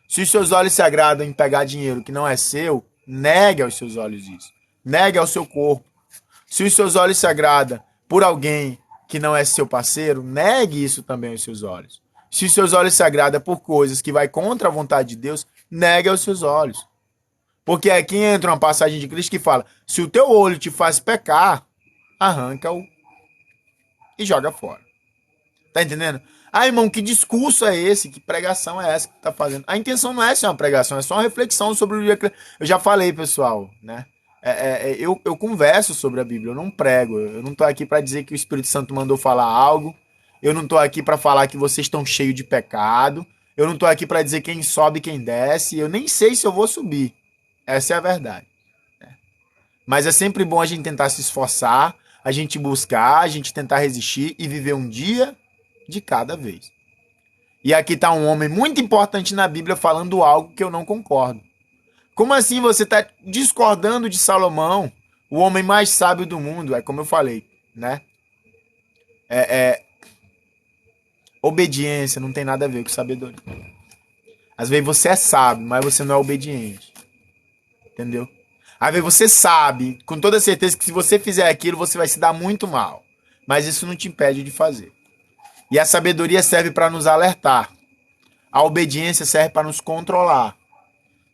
Se os seus olhos se agradam em pegar dinheiro que não é seu, negue aos seus olhos isso. Negue ao seu corpo. Se os seus olhos se agradam por alguém que não é seu parceiro, negue isso também aos seus olhos. Se os seus olhos se agradam por coisas que vai contra a vontade de Deus, negue aos seus olhos. Porque aqui entra uma passagem de Cristo que fala, se o teu olho te faz pecar, arranca-o e joga fora. Tá entendendo? Ah, irmão, que discurso é esse? Que pregação é essa que tá fazendo? A intenção não é ser uma pregação, é só uma reflexão sobre o dia que... Eu já falei, pessoal, né? Eu converso sobre a Bíblia, eu não prego. Eu não tô aqui para dizer que o Espírito Santo mandou falar algo. Eu não tô aqui para falar que vocês estão cheios de pecado. Eu não tô aqui para dizer quem sobe e quem desce. Eu nem sei se eu vou subir. Essa é a verdade. Mas é sempre bom a gente tentar se esforçar, a gente buscar, a gente tentar resistir e viver um dia de cada vez. E aqui está um homem muito importante na Bíblia falando algo que eu não concordo. Como assim você está discordando de Salomão, o homem mais sábio do mundo? É como eu falei, né? Obediência não tem nada a ver com sabedoria. Às vezes você é sábio, mas você não é obediente. Entendeu? Às vezes você sabe, com toda certeza, que se você fizer aquilo, você vai se dar muito mal. Mas isso não te impede de fazer. E a sabedoria serve para nos alertar. A obediência serve para nos controlar.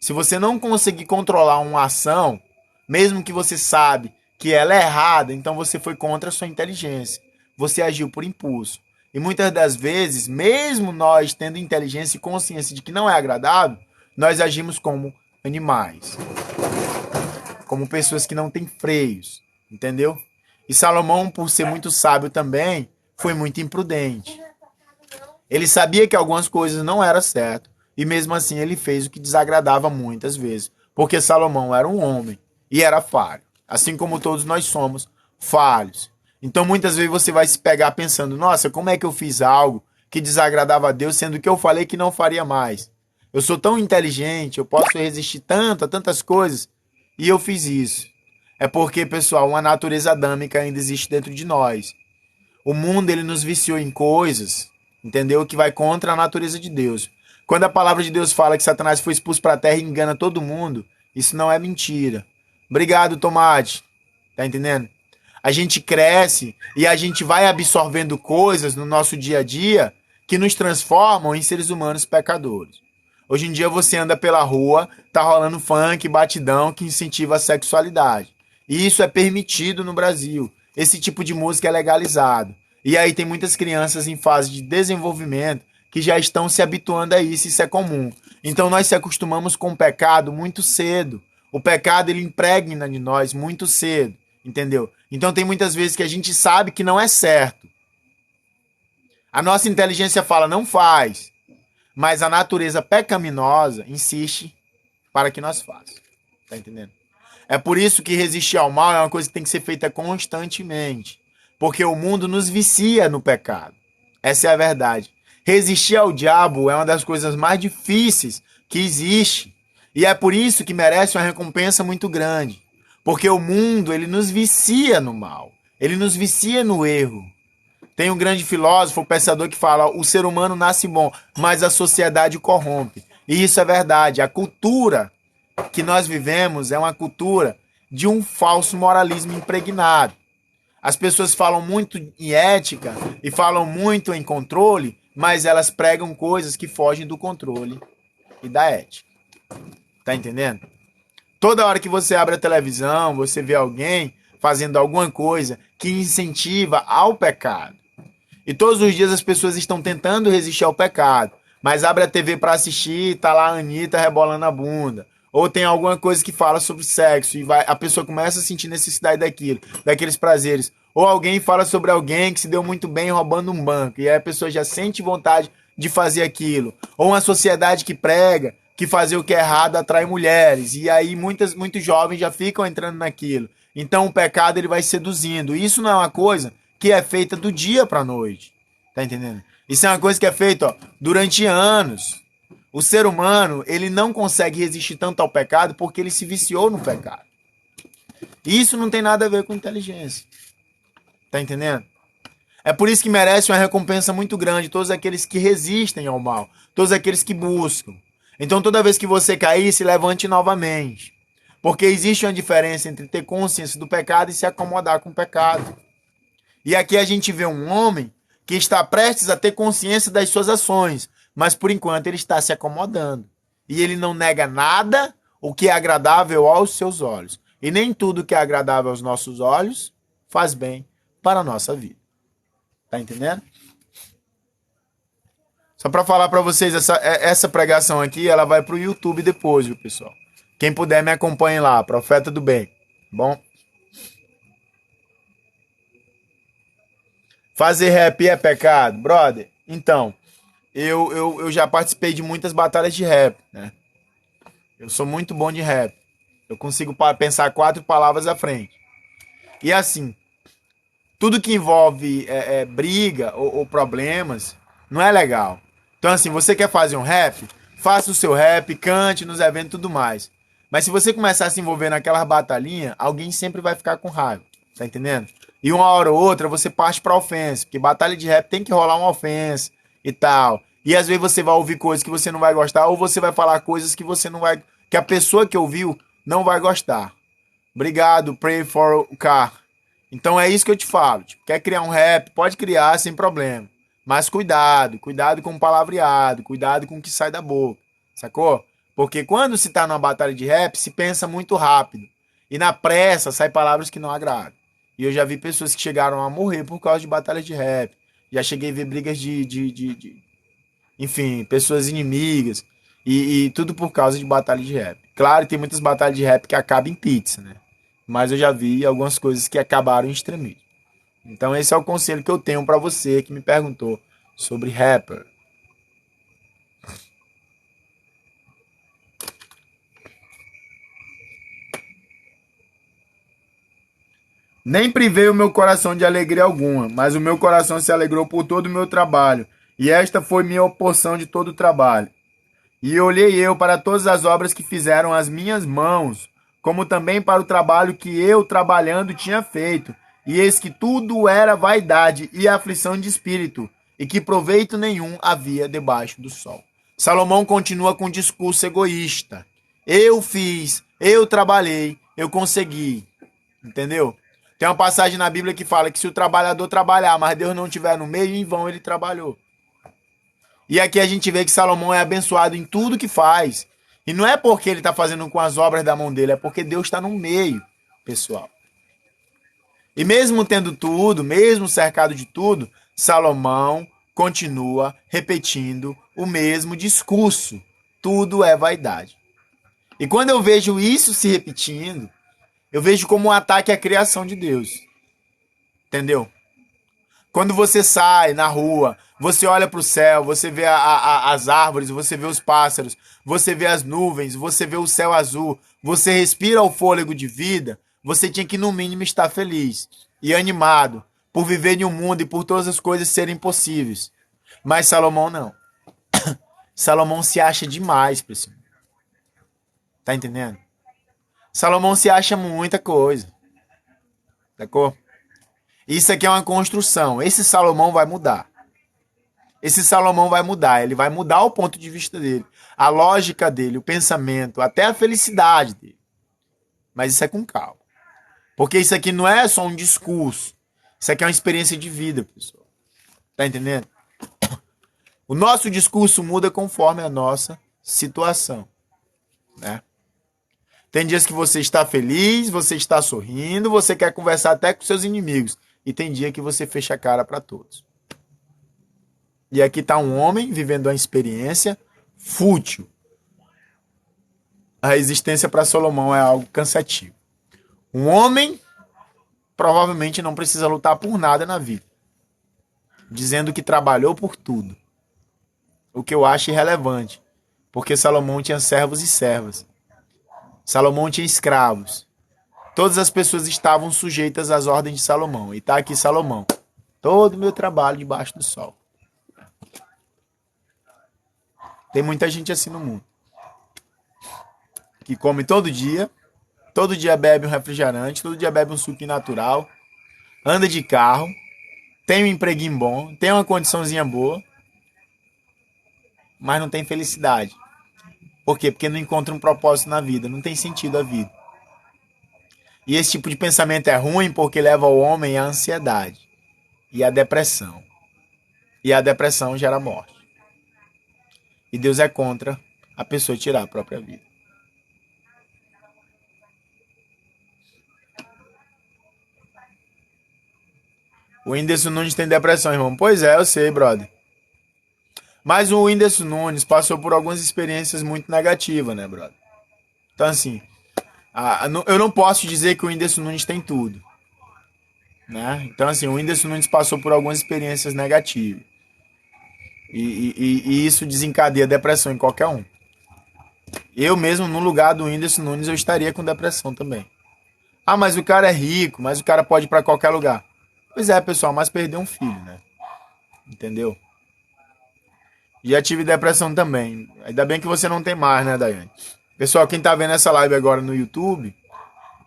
Se você não conseguir controlar uma ação, mesmo que você sabe que ela é errada, então você foi contra a sua inteligência. Você agiu por impulso. E muitas das vezes, mesmo nós tendo inteligência e consciência de que não é agradável, nós agimos como animais. Como pessoas que não têm freios. Entendeu? E Salomão, por ser muito sábio também, foi muito imprudente. Ele sabia que algumas coisas não eram certas. E mesmo assim ele fez o que desagradava muitas vezes. Porque Salomão era um homem e era falho. Assim como todos nós somos falhos. Então muitas vezes você vai se pegar pensando, nossa, como é que eu fiz algo que desagradava a Deus, sendo que eu falei que não faria mais? Eu sou tão inteligente, eu posso resistir tanto a tantas coisas, e eu fiz isso. É porque, pessoal, uma natureza adâmica ainda existe dentro de nós. O mundo, ele nos viciou em coisas, entendeu? Que vai contra a natureza de Deus. Quando a palavra de Deus fala que Satanás foi expulso para a terra e engana todo mundo, isso não é mentira. Obrigado, Tomate. Tá entendendo? A gente cresce e a gente vai absorvendo coisas no nosso dia a dia que nos transformam em seres humanos pecadores. Hoje em dia você anda pela rua, tá rolando funk, batidão que incentiva a sexualidade. E isso é permitido no Brasil. Esse tipo de música é legalizado. E aí tem muitas crianças em fase de desenvolvimento que já estão se habituando a isso, isso é comum. Então nós se acostumamos com o pecado muito cedo. O pecado ele impregna de nós muito cedo, entendeu? Então tem muitas vezes que a gente sabe que não é certo. A nossa inteligência fala não faz, mas a natureza pecaminosa insiste para que nós façamos. Tá entendendo? É por isso que resistir ao mal é uma coisa que tem que ser feita constantemente. Porque o mundo nos vicia no pecado. Essa é a verdade. Resistir ao diabo é uma das coisas mais difíceis que existe. E é por isso que merece uma recompensa muito grande. Porque o mundo, ele nos vicia no mal. Ele nos vicia no erro. Tem um grande filósofo, um pensador que fala: o ser humano nasce bom, mas a sociedade o corrompe. E isso é verdade. A cultura que nós vivemos é uma cultura de um falso moralismo impregnado. As pessoas falam muito em ética e falam muito em controle, mas elas pregam coisas que fogem do controle e da ética. Tá entendendo? Toda hora que você abre a televisão, você vê alguém fazendo alguma coisa que incentiva ao pecado. E todos os dias as pessoas estão tentando resistir ao pecado, mas abre a TV para assistir e tá lá a Anitta rebolando a bunda. Ou tem alguma coisa que fala sobre sexo e a pessoa começa a sentir necessidade daquilo, daqueles prazeres. Ou alguém fala sobre alguém que se deu muito bem roubando um banco e aí a pessoa já sente vontade de fazer aquilo. Ou uma sociedade que prega que fazer o que é errado atrai mulheres e aí muitos jovens já ficam entrando naquilo. Então o pecado ele vai seduzindo. Isso não é uma coisa que é feita do dia para a noite. Tá entendendo? Isso é uma coisa que é feita durante anos. O ser humano, ele não consegue resistir tanto ao pecado porque ele se viciou no pecado. Isso não tem nada a ver com inteligência. Tá entendendo? É por isso que merece uma recompensa muito grande todos aqueles que resistem ao mal, todos aqueles que buscam. Então toda vez que você cair, se levante novamente. Porque existe uma diferença entre ter consciência do pecado e se acomodar com o pecado. E aqui a gente vê um homem que está prestes a ter consciência das suas ações, mas por enquanto ele está se acomodando. E ele não nega nada o que é agradável aos seus olhos. E nem tudo que é agradável aos nossos olhos faz bem para a nossa vida. Tá entendendo? Só para falar para vocês, essa pregação aqui, ela vai para o YouTube depois, viu, pessoal? Quem puder me acompanhe lá, Profeta do Bem. Bom? Fazer rap é pecado? Brother, então, eu já participei de muitas batalhas de rap, né? Eu sou muito bom de rap. Eu consigo pensar 4 palavras à frente. E assim, tudo que envolve briga ou problemas não é legal. Então assim, você quer fazer um rap? Faça o seu rap, cante nos eventos e tudo mais. Mas se você começar a se envolver naquelas batalhinhas, alguém sempre vai ficar com raiva. Tá entendendo? E uma hora ou outra você parte pra ofensa. Porque batalha de rap tem que rolar uma ofensa e tal. E às vezes você vai ouvir coisas que você não vai gostar, ou você vai falar coisas que você não vai. Que a pessoa que ouviu não vai gostar. Obrigado, pray for o car. Então é isso que eu te falo. Tipo, quer criar um rap? Pode criar sem problema. Mas cuidado com o palavreado, cuidado com o que sai da boca. Sacou? Porque quando se tá numa batalha de rap, se pensa muito rápido. E na pressa sai palavras que não agradam. E eu já vi pessoas que chegaram a morrer por causa de batalhas de rap. Já cheguei a ver brigas enfim, pessoas inimigas. E tudo por causa de batalha de rap. Claro que tem muitas batalhas de rap que acabam em pizza, né? Mas eu já vi algumas coisas que acabaram em extremismo. Então esse é o conselho que eu tenho pra você que me perguntou sobre rapper. Nem privei o meu coração de alegria alguma, mas o meu coração se alegrou por todo o meu trabalho, e esta foi minha porção de todo o trabalho. E olhei eu para todas as obras que fizeram as minhas mãos, como também para o trabalho que eu, trabalhando, tinha feito, e eis que tudo era vaidade e aflição de espírito, e que proveito nenhum havia debaixo do sol. Salomão continua com um discurso egoísta. Eu fiz, eu trabalhei, eu consegui. Entendeu? Tem uma passagem na Bíblia que fala que se o trabalhador trabalhar, mas Deus não estiver no meio, em vão ele trabalhou. E aqui a gente vê que Salomão é abençoado em tudo que faz. E não é porque ele está fazendo com as obras da mão dele, é porque Deus está no meio, pessoal. E mesmo tendo tudo, mesmo cercado de tudo, Salomão continua repetindo o mesmo discurso. tudo é vaidade. E quando eu vejo isso se repetindo, eu vejo como um ataque à criação de Deus. Entendeu? Quando você sai na rua, você olha para o céu, você vê as árvores, você vê os pássaros, você vê as nuvens, você vê o céu azul, você respira o fôlego de vida, você tinha que no mínimo estar feliz e animado por viver em um mundo e por todas as coisas serem possíveis. Mas Salomão não. Salomão se acha demais, pessoal. Tá entendendo? Salomão se acha muita coisa. Sacou? Isso aqui é uma construção. Esse Salomão vai mudar. Esse Salomão vai mudar. Ele vai mudar o ponto de vista dele, a lógica dele, o pensamento, até a felicidade dele. Mas isso é com calma. Porque isso aqui não é só um discurso. Isso aqui é uma experiência de vida, pessoal. Tá entendendo? O nosso discurso muda conforme a nossa situação, né? Tem dias que você está feliz, você está sorrindo, você quer conversar até com seus inimigos. E tem dia que você fecha a cara para todos. E aqui está um homem vivendo uma experiência fútil. A existência para Salomão é algo cansativo. Um homem provavelmente não precisa lutar por nada na vida. Dizendo que trabalhou por tudo. O que eu acho irrelevante. Porque Salomão tinha servos e servas. Salomão tinha escravos. Todas as pessoas estavam sujeitas às ordens de Salomão. E está aqui Salomão. Todo o meu trabalho debaixo do sol. Tem muita gente assim no mundo. Que come todo dia bebe um refrigerante, todo dia bebe um suquinho natural, anda de carro, tem um empreguinho bom, tem uma condiçãozinha boa, mas não tem felicidade. Por quê? Porque não encontra um propósito na vida, não tem sentido a vida. E esse tipo de pensamento é ruim porque leva o homem à ansiedade e à depressão. E a depressão gera morte. E Deus é contra a pessoa tirar a própria vida. O Whindersson Nunes tem depressão, irmão. Pois é, eu sei, brother. Mas o Whindersson Nunes passou por algumas experiências muito negativas, né, brother? Então, assim, eu não posso dizer que o Whindersson Nunes tem tudo, né? Então, assim, o Whindersson Nunes passou por algumas experiências negativas. E isso desencadeia depressão em qualquer um. Eu mesmo, no lugar do Whindersson Nunes, eu estaria com depressão também. Ah, mas o cara é rico, mas o cara pode ir pra qualquer lugar. Pois é, pessoal, mas perdeu um filho, né? Entendeu? Já tive depressão também. Ainda bem que você não tem mais, né, Daiane? Pessoal, quem tá vendo essa live agora no YouTube,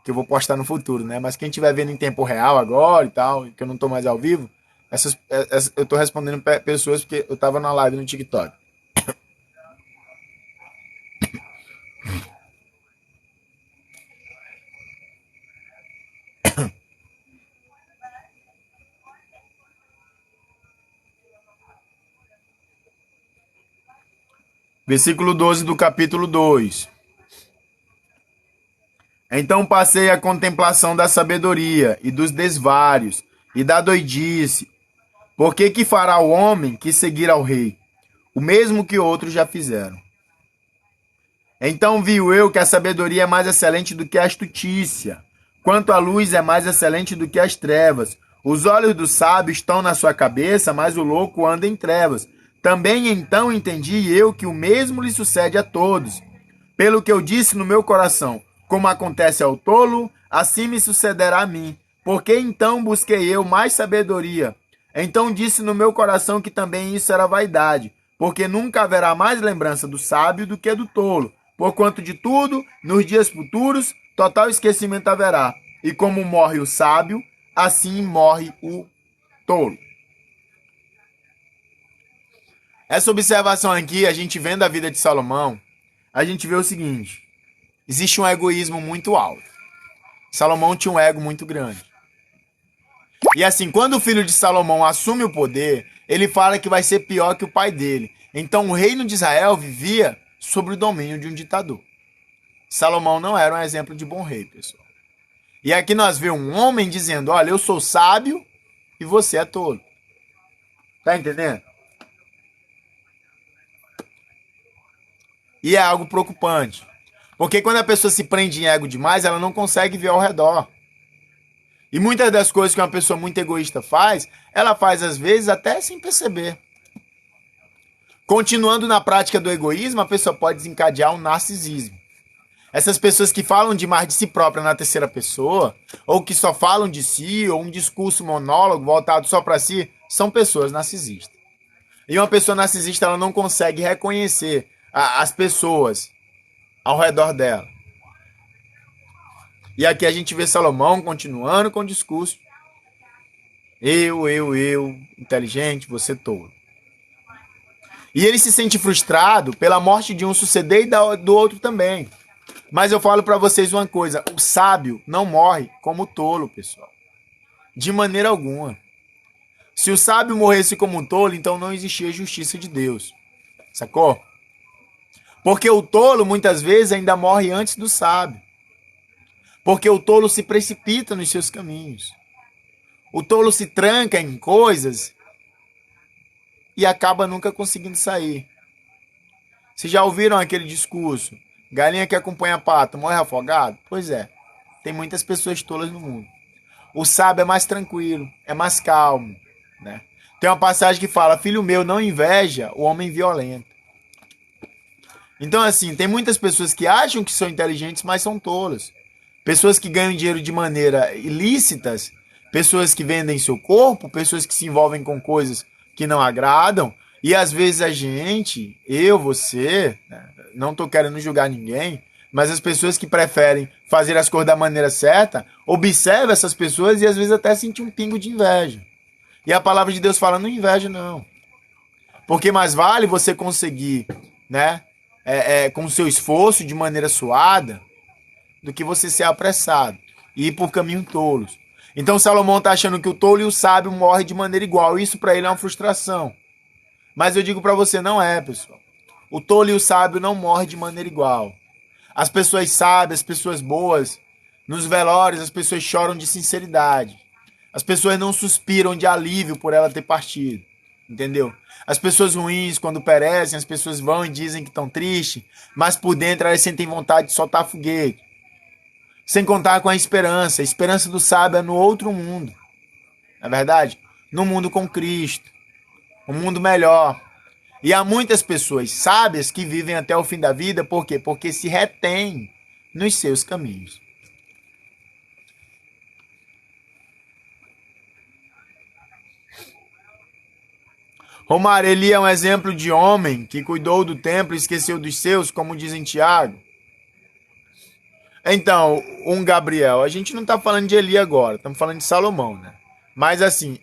que eu vou postar no futuro, né? Mas quem estiver vendo em tempo real agora e tal, que eu não tô mais ao vivo, eu tô respondendo pessoas porque eu tava na live no TikTok. Versículo 12 do capítulo 2. Então passei a contemplação da sabedoria e dos desvários e da doidice. Por que fará o homem que seguir ao rei? O mesmo que outros já fizeram. Então viu eu que a sabedoria é mais excelente do que a astutícia. Quanto a luz é mais excelente do que as trevas. Os olhos do sábio estão na sua cabeça, mas o louco anda em trevas. Também então entendi eu que o mesmo lhe sucede a todos. Pelo que eu disse no meu coração, como acontece ao tolo, assim me sucederá a mim. Porque então busquei eu mais sabedoria. Então disse no meu coração que também isso era vaidade, porque nunca haverá mais lembrança do sábio do que do tolo. Porquanto de tudo, nos dias futuros, total esquecimento haverá. E como morre o sábio, assim morre o tolo. Essa observação aqui, a gente vendo a vida de Salomão, a gente vê o seguinte: existe um egoísmo muito alto. Salomão tinha um ego muito grande. E assim, quando o filho de Salomão assume o poder, ele fala que vai ser pior que o pai dele. Então o reino de Israel vivia sob o domínio de um ditador. Salomão não era um exemplo de bom rei, pessoal. E aqui nós vemos um homem dizendo: olha, eu sou sábio e você é tolo. Tá entendendo? E é algo preocupante. Porque quando a pessoa se prende em ego demais, ela não consegue ver ao redor. E muitas das coisas que uma pessoa muito egoísta faz, ela faz às vezes até sem perceber. Continuando na prática do egoísmo, a pessoa pode desencadear um narcisismo. Essas pessoas que falam demais de si própria na terceira pessoa, ou que só falam de si, ou um discurso monólogo voltado só para si, são pessoas narcisistas. E uma pessoa narcisista, ela não consegue reconhecer as pessoas ao redor dela. E aqui a gente vê Salomão continuando com o discurso. Eu, inteligente, você tolo. E ele se sente frustrado pela morte de um suceder e do outro também. Mas eu falo para vocês uma coisa, o sábio não morre como tolo, pessoal. De maneira alguma. Se o sábio morresse como um tolo, então não existia justiça de Deus. Sacou? Porque o tolo muitas vezes ainda morre antes do sábio. Porque o tolo se precipita nos seus caminhos. O tolo se tranca em coisas e acaba nunca conseguindo sair. Vocês já ouviram aquele discurso? Galinha que acompanha pato morre afogado? Pois é, tem muitas pessoas tolas no mundo. O sábio é mais tranquilo, é mais calmo, né? Tem uma passagem que fala, filho meu, não inveja o homem violento. Então, assim, tem muitas pessoas que acham que são inteligentes, mas são tolas. Pessoas que ganham dinheiro de maneira ilícitas, pessoas que vendem seu corpo, pessoas que se envolvem com coisas que não agradam. E às vezes a gente, eu, você, né, não tô querendo julgar ninguém, mas as pessoas que preferem fazer as coisas da maneira certa, observa essas pessoas e às vezes até sente um pingo de inveja. E a palavra de Deus fala, não inveja não. Porque mais vale você conseguir, né, com o seu esforço de maneira suada, do que você ser apressado e ir por caminhos tolos. Então Salomão está achando que o tolo e o sábio morrem de maneira igual. Isso para ele é uma frustração. Mas eu digo para você, não é, pessoal. O tolo e o sábio não morrem de maneira igual. As pessoas sábias, as pessoas boas, nos velórios as pessoas choram de sinceridade. As pessoas não suspiram de alívio por ela ter partido. Entendeu? As pessoas ruins, quando perecem, as pessoas vão e dizem que estão tristes, mas por dentro elas sentem vontade de soltar foguete. Sem contar com a esperança. A esperança do sábio é no outro mundo. Não é verdade? No mundo com Cristo. Um mundo melhor. E há muitas pessoas sábias que vivem até o fim da vida. Por quê? Porque se retêm nos seus caminhos. Romário, Eli é um exemplo de homem que cuidou do templo e esqueceu dos seus, como diz em Tiago. Então, Gabriel, a gente não está falando de Eli agora, estamos falando de Salomão, né? Mas assim,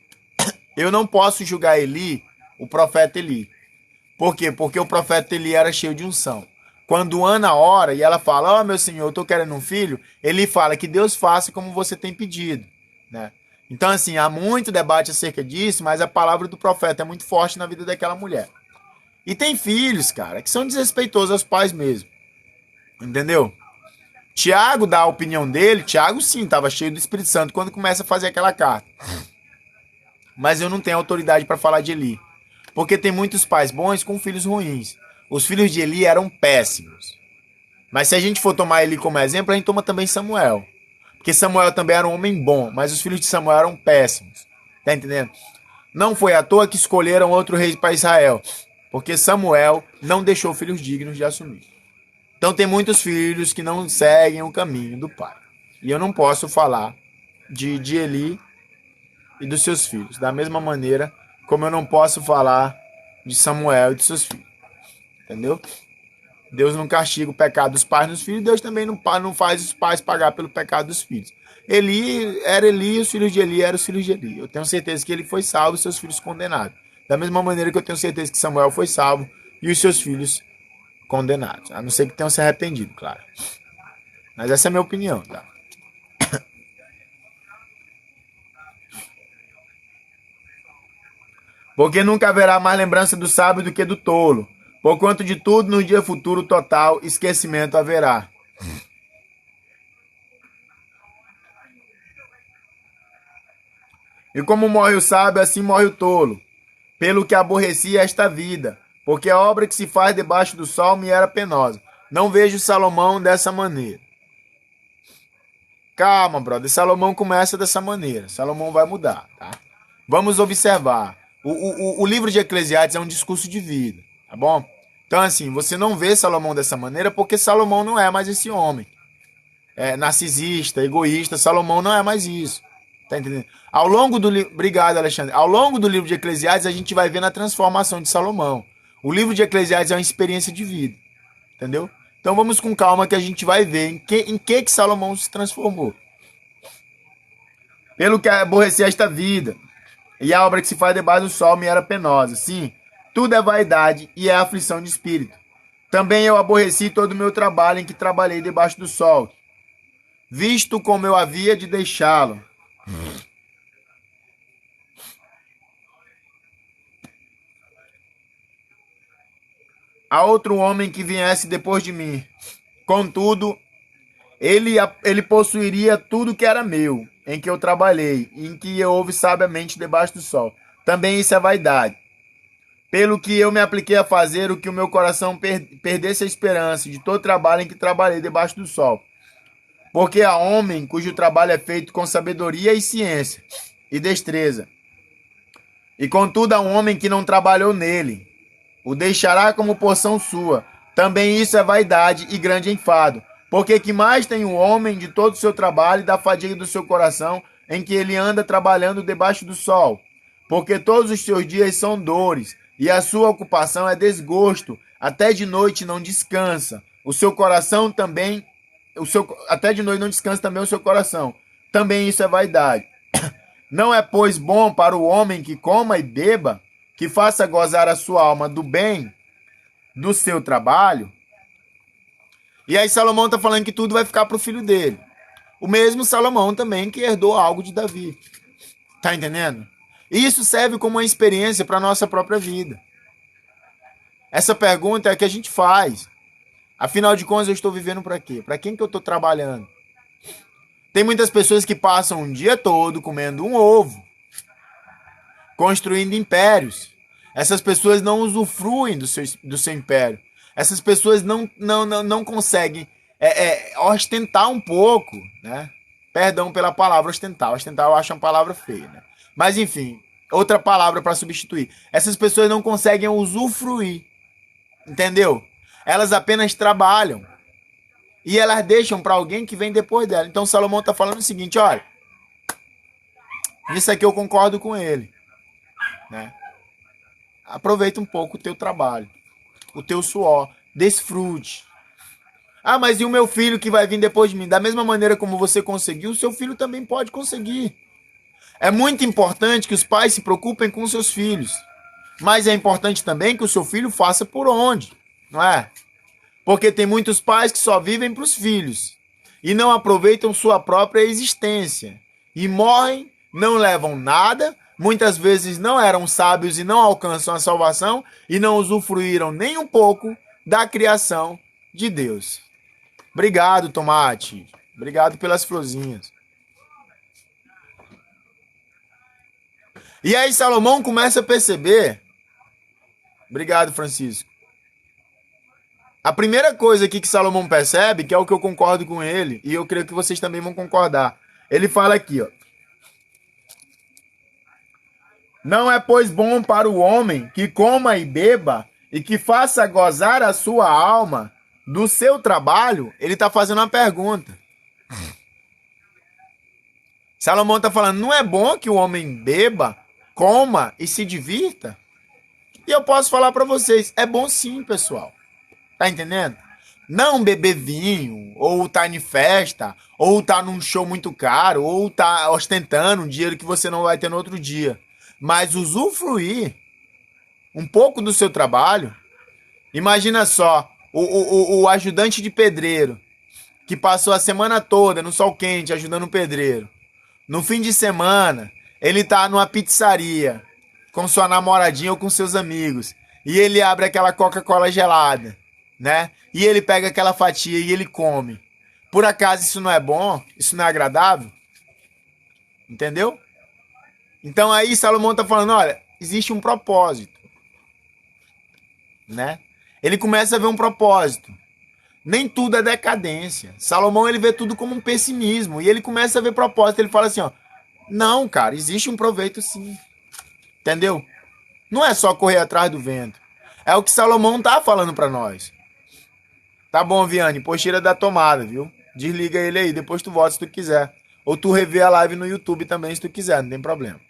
eu não posso julgar Eli, o profeta Eli. Por quê? Porque o profeta Eli era cheio de unção. Quando Ana ora e ela fala, ó, meu senhor, eu estou querendo um filho, ele fala que Deus faça como você tem pedido, né? Então, assim, há muito debate acerca disso, mas a palavra do profeta é muito forte na vida daquela mulher. E tem filhos, cara, que são desrespeitosos aos pais mesmo. Entendeu? Tiago dá a opinião dele. Tiago, sim, estava cheio do Espírito Santo quando começa a fazer aquela carta. Mas eu não tenho autoridade para falar de Eli. Porque tem muitos pais bons com filhos ruins. Os filhos de Eli eram péssimos. Mas se a gente for tomar Eli como exemplo, a gente toma também Samuel. Porque Samuel também era um homem bom, mas os filhos de Samuel eram péssimos. Tá entendendo? Não foi à toa que escolheram outro rei para Israel. Porque Samuel não deixou filhos dignos de assumir. Então tem muitos filhos que não seguem o caminho do pai. E eu não posso falar de Eli e dos seus filhos. Da mesma maneira como eu não posso falar de Samuel e dos seus filhos. Entendeu? Deus não castiga o pecado dos pais nos filhos. Deus também não faz os pais pagar pelo pecado dos filhos. Eli era Eli e os filhos de Eli eram os filhos de Eli. Eu tenho certeza que ele foi salvo e seus filhos condenados. Da mesma maneira que eu tenho certeza que Samuel foi salvo e os seus filhos condenados. A não ser que tenham se arrependido, claro. Mas essa é a minha opinião, tá? Porque nunca haverá mais lembrança do sábio do que do tolo. Porquanto de tudo no dia futuro total esquecimento haverá. E como morre o sábio, assim morre o tolo. Pelo que aborrecia esta vida, porque a obra que se faz debaixo do sol me era penosa. Não vejo Salomão dessa maneira. Calma, brother. Salomão começa dessa maneira. Salomão vai mudar, tá? Vamos observar. O livro de Eclesiastes é um discurso de vida, tá bom? Então, assim, você não vê Salomão dessa maneira porque Salomão não é mais esse homem. É narcisista, egoísta. Salomão não é mais isso. Tá entendendo? Ao longo do livro... Obrigado, Alexandre. Ao longo do livro de Eclesiastes, a gente vai vendo a transformação de Salomão. O livro de Eclesiastes é uma experiência de vida. Entendeu? Então vamos com calma que a gente vai ver em que Salomão se transformou. Pelo que aborrecer esta vida, e a obra que se faz debaixo do sol me era penosa. Sim, tudo é vaidade e é aflição de espírito. Também eu aborreci todo o meu trabalho em que trabalhei debaixo do sol, visto como eu havia de deixá-lo. A outro homem que viesse depois de mim. Contudo, ele possuiria tudo que era meu, em que eu trabalhei, em que eu houve sabiamente debaixo do sol. Também isso é vaidade. Pelo que eu me apliquei a fazer o que o meu coração perdesse a esperança de todo trabalho em que trabalhei debaixo do sol. Porque há homem cujo trabalho é feito com sabedoria e ciência e destreza. E contudo há um homem que não trabalhou nele. O deixará como porção sua. Também isso é vaidade e grande enfado. Porque que mais tem o homem de todo o seu trabalho e da fadiga do seu coração, em que ele anda trabalhando debaixo do sol? Porque todos os seus dias são dores, e a sua ocupação é desgosto. Até de noite não descansa. O seu coração também, até de noite não descansa também o seu coração. Também isso é vaidade. Não é, pois, bom para o homem que coma e beba, que faça gozar a sua alma do bem do seu trabalho? E aí Salomão está falando que tudo vai ficar para o filho dele. O mesmo Salomão também que herdou algo de Davi. Tá entendendo? Isso serve como uma experiência para a nossa própria vida. Essa pergunta é a que a gente faz. Afinal de contas, eu estou vivendo para quê? Para quem que eu estou trabalhando? Tem muitas pessoas que passam um dia todo comendo um ovo, construindo impérios. Essas pessoas não usufruem do seu império. Essas pessoas não conseguem ostentar um pouco, né? Perdão pela palavra ostentar. Ostentar eu acho uma palavra feia, né? Mas enfim, outra palavra para substituir. Essas pessoas não conseguem usufruir, entendeu? Elas apenas trabalham e elas deixam para alguém que vem depois dela. Então Salomão está falando o seguinte, olha, isso aqui eu concordo com ele, né? Aproveita um pouco o teu trabalho, o teu suor, desfrute. Ah, mas e o meu filho que vai vir depois de mim? Da mesma maneira como você conseguiu, o seu filho também pode conseguir. É muito importante que os pais se preocupem com seus filhos. Mas é importante também que o seu filho faça por onde, não é? Porque tem muitos pais que só vivem para os filhos e não aproveitam sua própria existência. E morrem, não levam nada, muitas vezes não eram sábios e não alcançam a salvação e não usufruíram nem um pouco da criação de Deus. Obrigado, Tomate. Obrigado pelas florzinhas. E aí Salomão começa a perceber... Obrigado, Francisco. A primeira coisa aqui que Salomão percebe, que é o que eu concordo com ele, e eu creio que vocês também vão concordar. Ele fala aqui, ó. Não é, pois, bom para o homem que coma e beba e que faça gozar a sua alma do seu trabalho? Ele está fazendo uma pergunta. Salomão está falando, não é bom que o homem beba, coma e se divirta? E eu posso falar para vocês, é bom sim, pessoal. Tá entendendo? Não beber vinho, ou tá em festa, ou tá num show muito caro, ou tá ostentando um dinheiro que você não vai ter no outro dia. Mas usufruir um pouco do seu trabalho. Imagina só, o ajudante de pedreiro, que passou a semana toda no sol quente ajudando o pedreiro. No fim de semana, ele tá numa pizzaria com sua namoradinha ou com seus amigos. E ele abre aquela Coca-Cola gelada, né? E ele pega aquela fatia e ele come. Por acaso isso não é bom? Isso não é agradável? Entendeu? Então aí Salomão está falando, olha, existe um propósito. né? Ele começa a ver um propósito. Nem tudo é decadência. Salomão, ele vê tudo como um pessimismo. E ele começa a ver propósito. Ele fala assim, ó. Não, cara, existe um proveito sim. Entendeu? Não é só correr atrás do vento. É o que Salomão tá falando pra nós. Tá bom, Viane, pois tira da tomada, viu? Desliga ele aí, depois tu volta se tu quiser. Ou tu revê a live no YouTube também se tu quiser, não tem problema.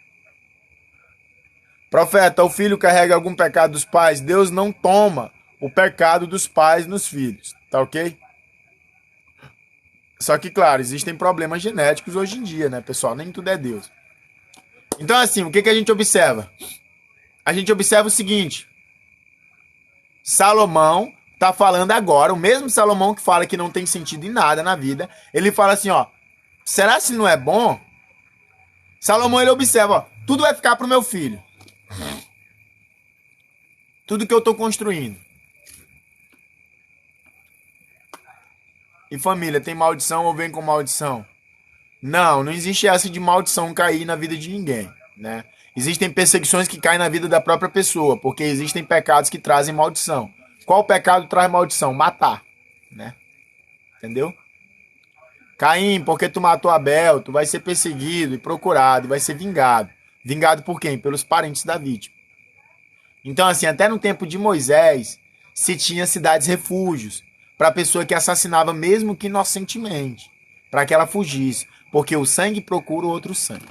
Profeta, o filho carrega algum pecado dos pais? Deus não toma o pecado dos pais nos filhos, tá ok? Só que, claro, existem problemas genéticos hoje em dia, né, pessoal? Nem tudo é Deus. Então, assim, o que a gente observa? A gente observa o seguinte. Salomão tá falando agora, o mesmo Salomão que fala que não tem sentido em nada na vida, ele fala assim, ó, será se não é bom? Salomão, ele observa, ó, tudo vai ficar pro meu filho. Tudo que eu tô construindo. E família, tem maldição ou vem com maldição? Não, não existe essa de maldição cair na vida de ninguém, né? Existem perseguições que caem na vida da própria pessoa, porque existem pecados que trazem maldição. Qual pecado traz maldição? Matar, né? Entendeu? Caim, porque tu matou Abel, tu vai ser perseguido e procurado, e vai ser vingado. Vingado por quem? Pelos parentes da vítima. Então, assim, até no tempo de Moisés, se tinha cidades-refúgios para a pessoa que assassinava mesmo que inocentemente, para que ela fugisse, porque o sangue procura o outro sangue.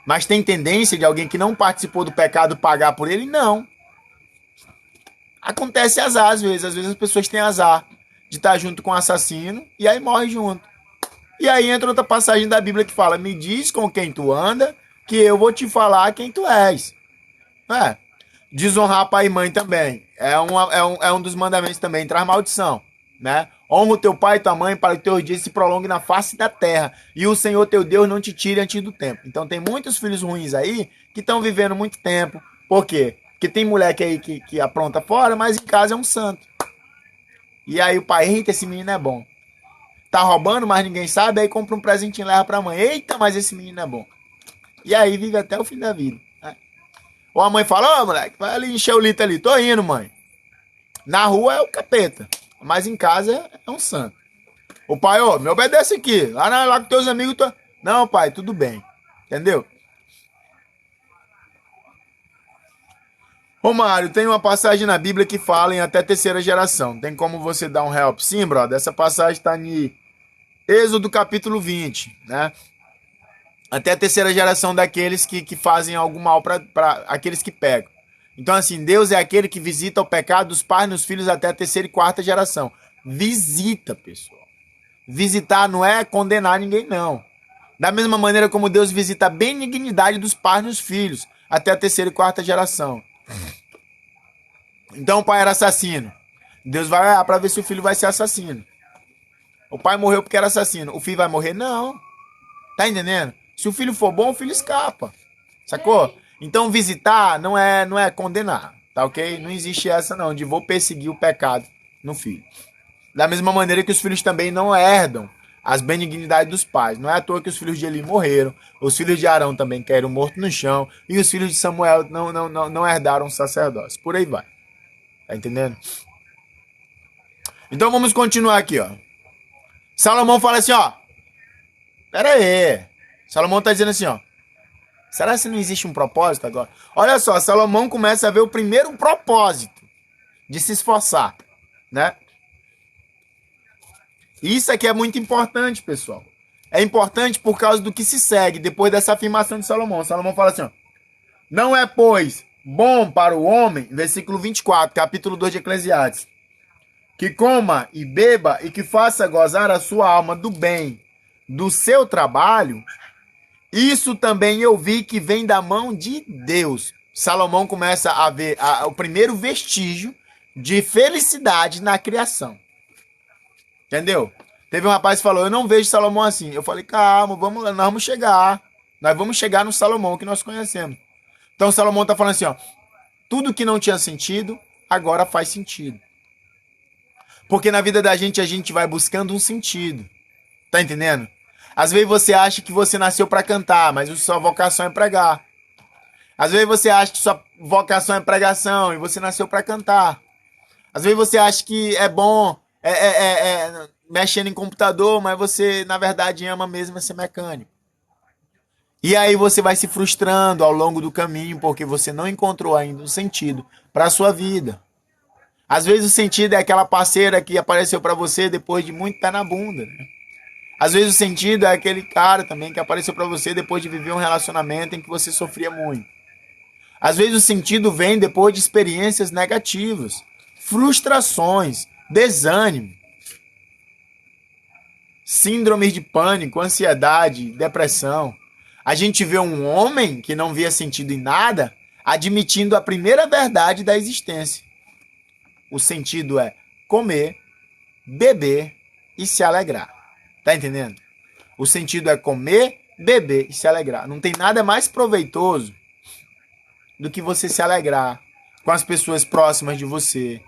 Mas tem tendência de alguém que não participou do pecado pagar por ele? Não. Acontece azar às vezes as pessoas têm azar de estar junto com o assassino e aí morre junto. E aí entra outra passagem da Bíblia que fala, me diz com quem tu anda, que eu vou te falar quem tu és. É. Desonrar pai e mãe também. É um dos mandamentos também, traz maldição, né? Honra o teu pai e tua mãe para que os teus dias se prolonguem na face da terra. E o Senhor teu Deus não te tire antes do tempo. Então tem muitos filhos ruins aí que estão vivendo muito tempo. Por quê? Porque tem moleque aí que apronta fora, mas em casa é um santo. E aí o pai, eita, esse menino é bom. Tá roubando, mas ninguém sabe, aí compra um presentinho e leva pra mãe. Eita, mas esse menino é bom. E aí vive até o fim da vida. Ou a mãe fala, ô moleque, vai ali encher o litro ali. Tô indo, mãe. Na rua é o capeta, mas em casa é um santo. O pai, ô, me obedece aqui. Lá com teus amigos, tô... Não, pai, tudo bem. Entendeu? Romário, tem uma passagem na Bíblia que fala em até terceira geração. Tem como você dar um help? Sim, brother. Essa passagem está em Êxodo capítulo 20, né? Até a terceira geração daqueles que fazem algum mal para aqueles que pecam. Então, assim, Deus é aquele que visita o pecado dos pais nos filhos até a terceira e quarta geração. Visita, pessoal. Visitar não é condenar ninguém, não. Da mesma maneira como Deus visita a benignidade dos pais nos filhos até a terceira e quarta geração. Então o pai era assassino. Deus vai olhar para ver se o filho vai ser assassino. O pai morreu porque era assassino. O filho vai morrer? Não. Tá entendendo? Se o filho for bom, o filho escapa. Sacou? Então visitar não é condenar. Tá ok? Não existe essa não, de vou perseguir o pecado no filho. Da mesma maneira que os filhos também não herdam as benignidades dos pais. Não é à toa que os filhos de Eli morreram. Os filhos de Arão também caíram mortos no chão. E os filhos de Samuel não herdaram o sacerdócio. Por aí vai. Tá entendendo? Então vamos continuar aqui, ó. Salomão fala assim, ó. Pera aí. Salomão tá dizendo assim, ó. Será que não existe um propósito agora? Olha só, Salomão começa a ver o primeiro propósito de se esforçar, né? Isso aqui é muito importante, pessoal. É importante por causa do que se segue depois dessa afirmação de Salomão. Salomão fala assim, ó. Não é, pois, bom para o homem, versículo 24, capítulo 2 de Eclesiastes, que coma e beba e que faça gozar a sua alma do bem do seu trabalho. Isso também eu vi que vem da mão de Deus. Salomão começa a ver o primeiro vestígio de felicidade na criação. Entendeu? Teve um rapaz que falou, eu não vejo Salomão assim. Eu falei, calma, vamos lá, nós vamos chegar. Nós vamos chegar no Salomão que nós conhecemos. Então Salomão está falando assim, ó. Tudo que não tinha sentido, agora faz sentido. Porque na vida da gente, a gente vai buscando um sentido. Tá entendendo? Às vezes você acha que você nasceu para cantar, mas a sua vocação é pregar. Às vezes você acha que sua vocação é pregação e você nasceu para cantar. Às vezes você acha que é bom mexendo em computador, mas você, na verdade, ama mesmo ser mecânico. E aí você vai se frustrando ao longo do caminho porque você não encontrou ainda um sentido para a sua vida. Às vezes o sentido é aquela parceira que apareceu para você depois de muito pé na bunda, né? Às vezes o sentido é aquele cara também que apareceu para você depois de viver um relacionamento em que você sofria muito. Às vezes o sentido vem depois de experiências negativas, frustrações, desânimo, síndromes de pânico, ansiedade, depressão. A gente vê um homem que não via sentido em nada admitindo a primeira verdade da existência. O sentido é comer, beber e se alegrar. Tá entendendo? O sentido é comer, beber e se alegrar. Não tem nada mais proveitoso do que você se alegrar com as pessoas próximas de você,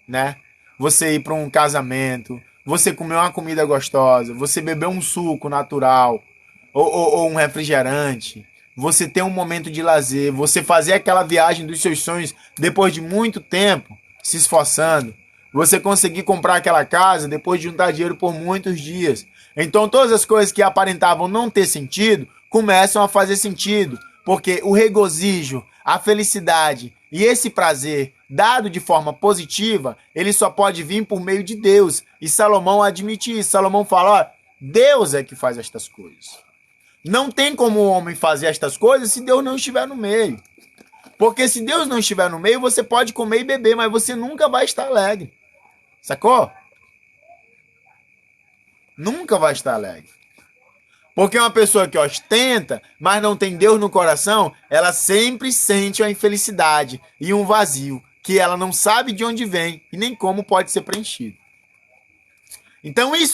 né? Você ir para um casamento, você comer uma comida gostosa, você beber um suco natural ou um refrigerante, você ter um momento de lazer, você fazer aquela viagem dos seus sonhos depois de muito tempo se esforçando, você conseguir comprar aquela casa depois de juntar dinheiro por muitos dias. Então todas as coisas que aparentavam não ter sentido começam a fazer sentido, porque o regozijo, a felicidade e esse prazer dado de forma positiva, ele só pode vir por meio de Deus. E Salomão admite isso. Salomão fala, ó, Deus é que faz estas coisas. Não tem como o homem fazer estas coisas se Deus não estiver no meio. Porque se Deus não estiver no meio, você pode comer e beber, mas você nunca vai estar alegre. Sacou? Nunca vai estar alegre. Porque uma pessoa que ostenta, mas não tem Deus no coração, ela sempre sente uma infelicidade e um vazio que ela não sabe de onde vem e nem como pode ser preenchido. Então isso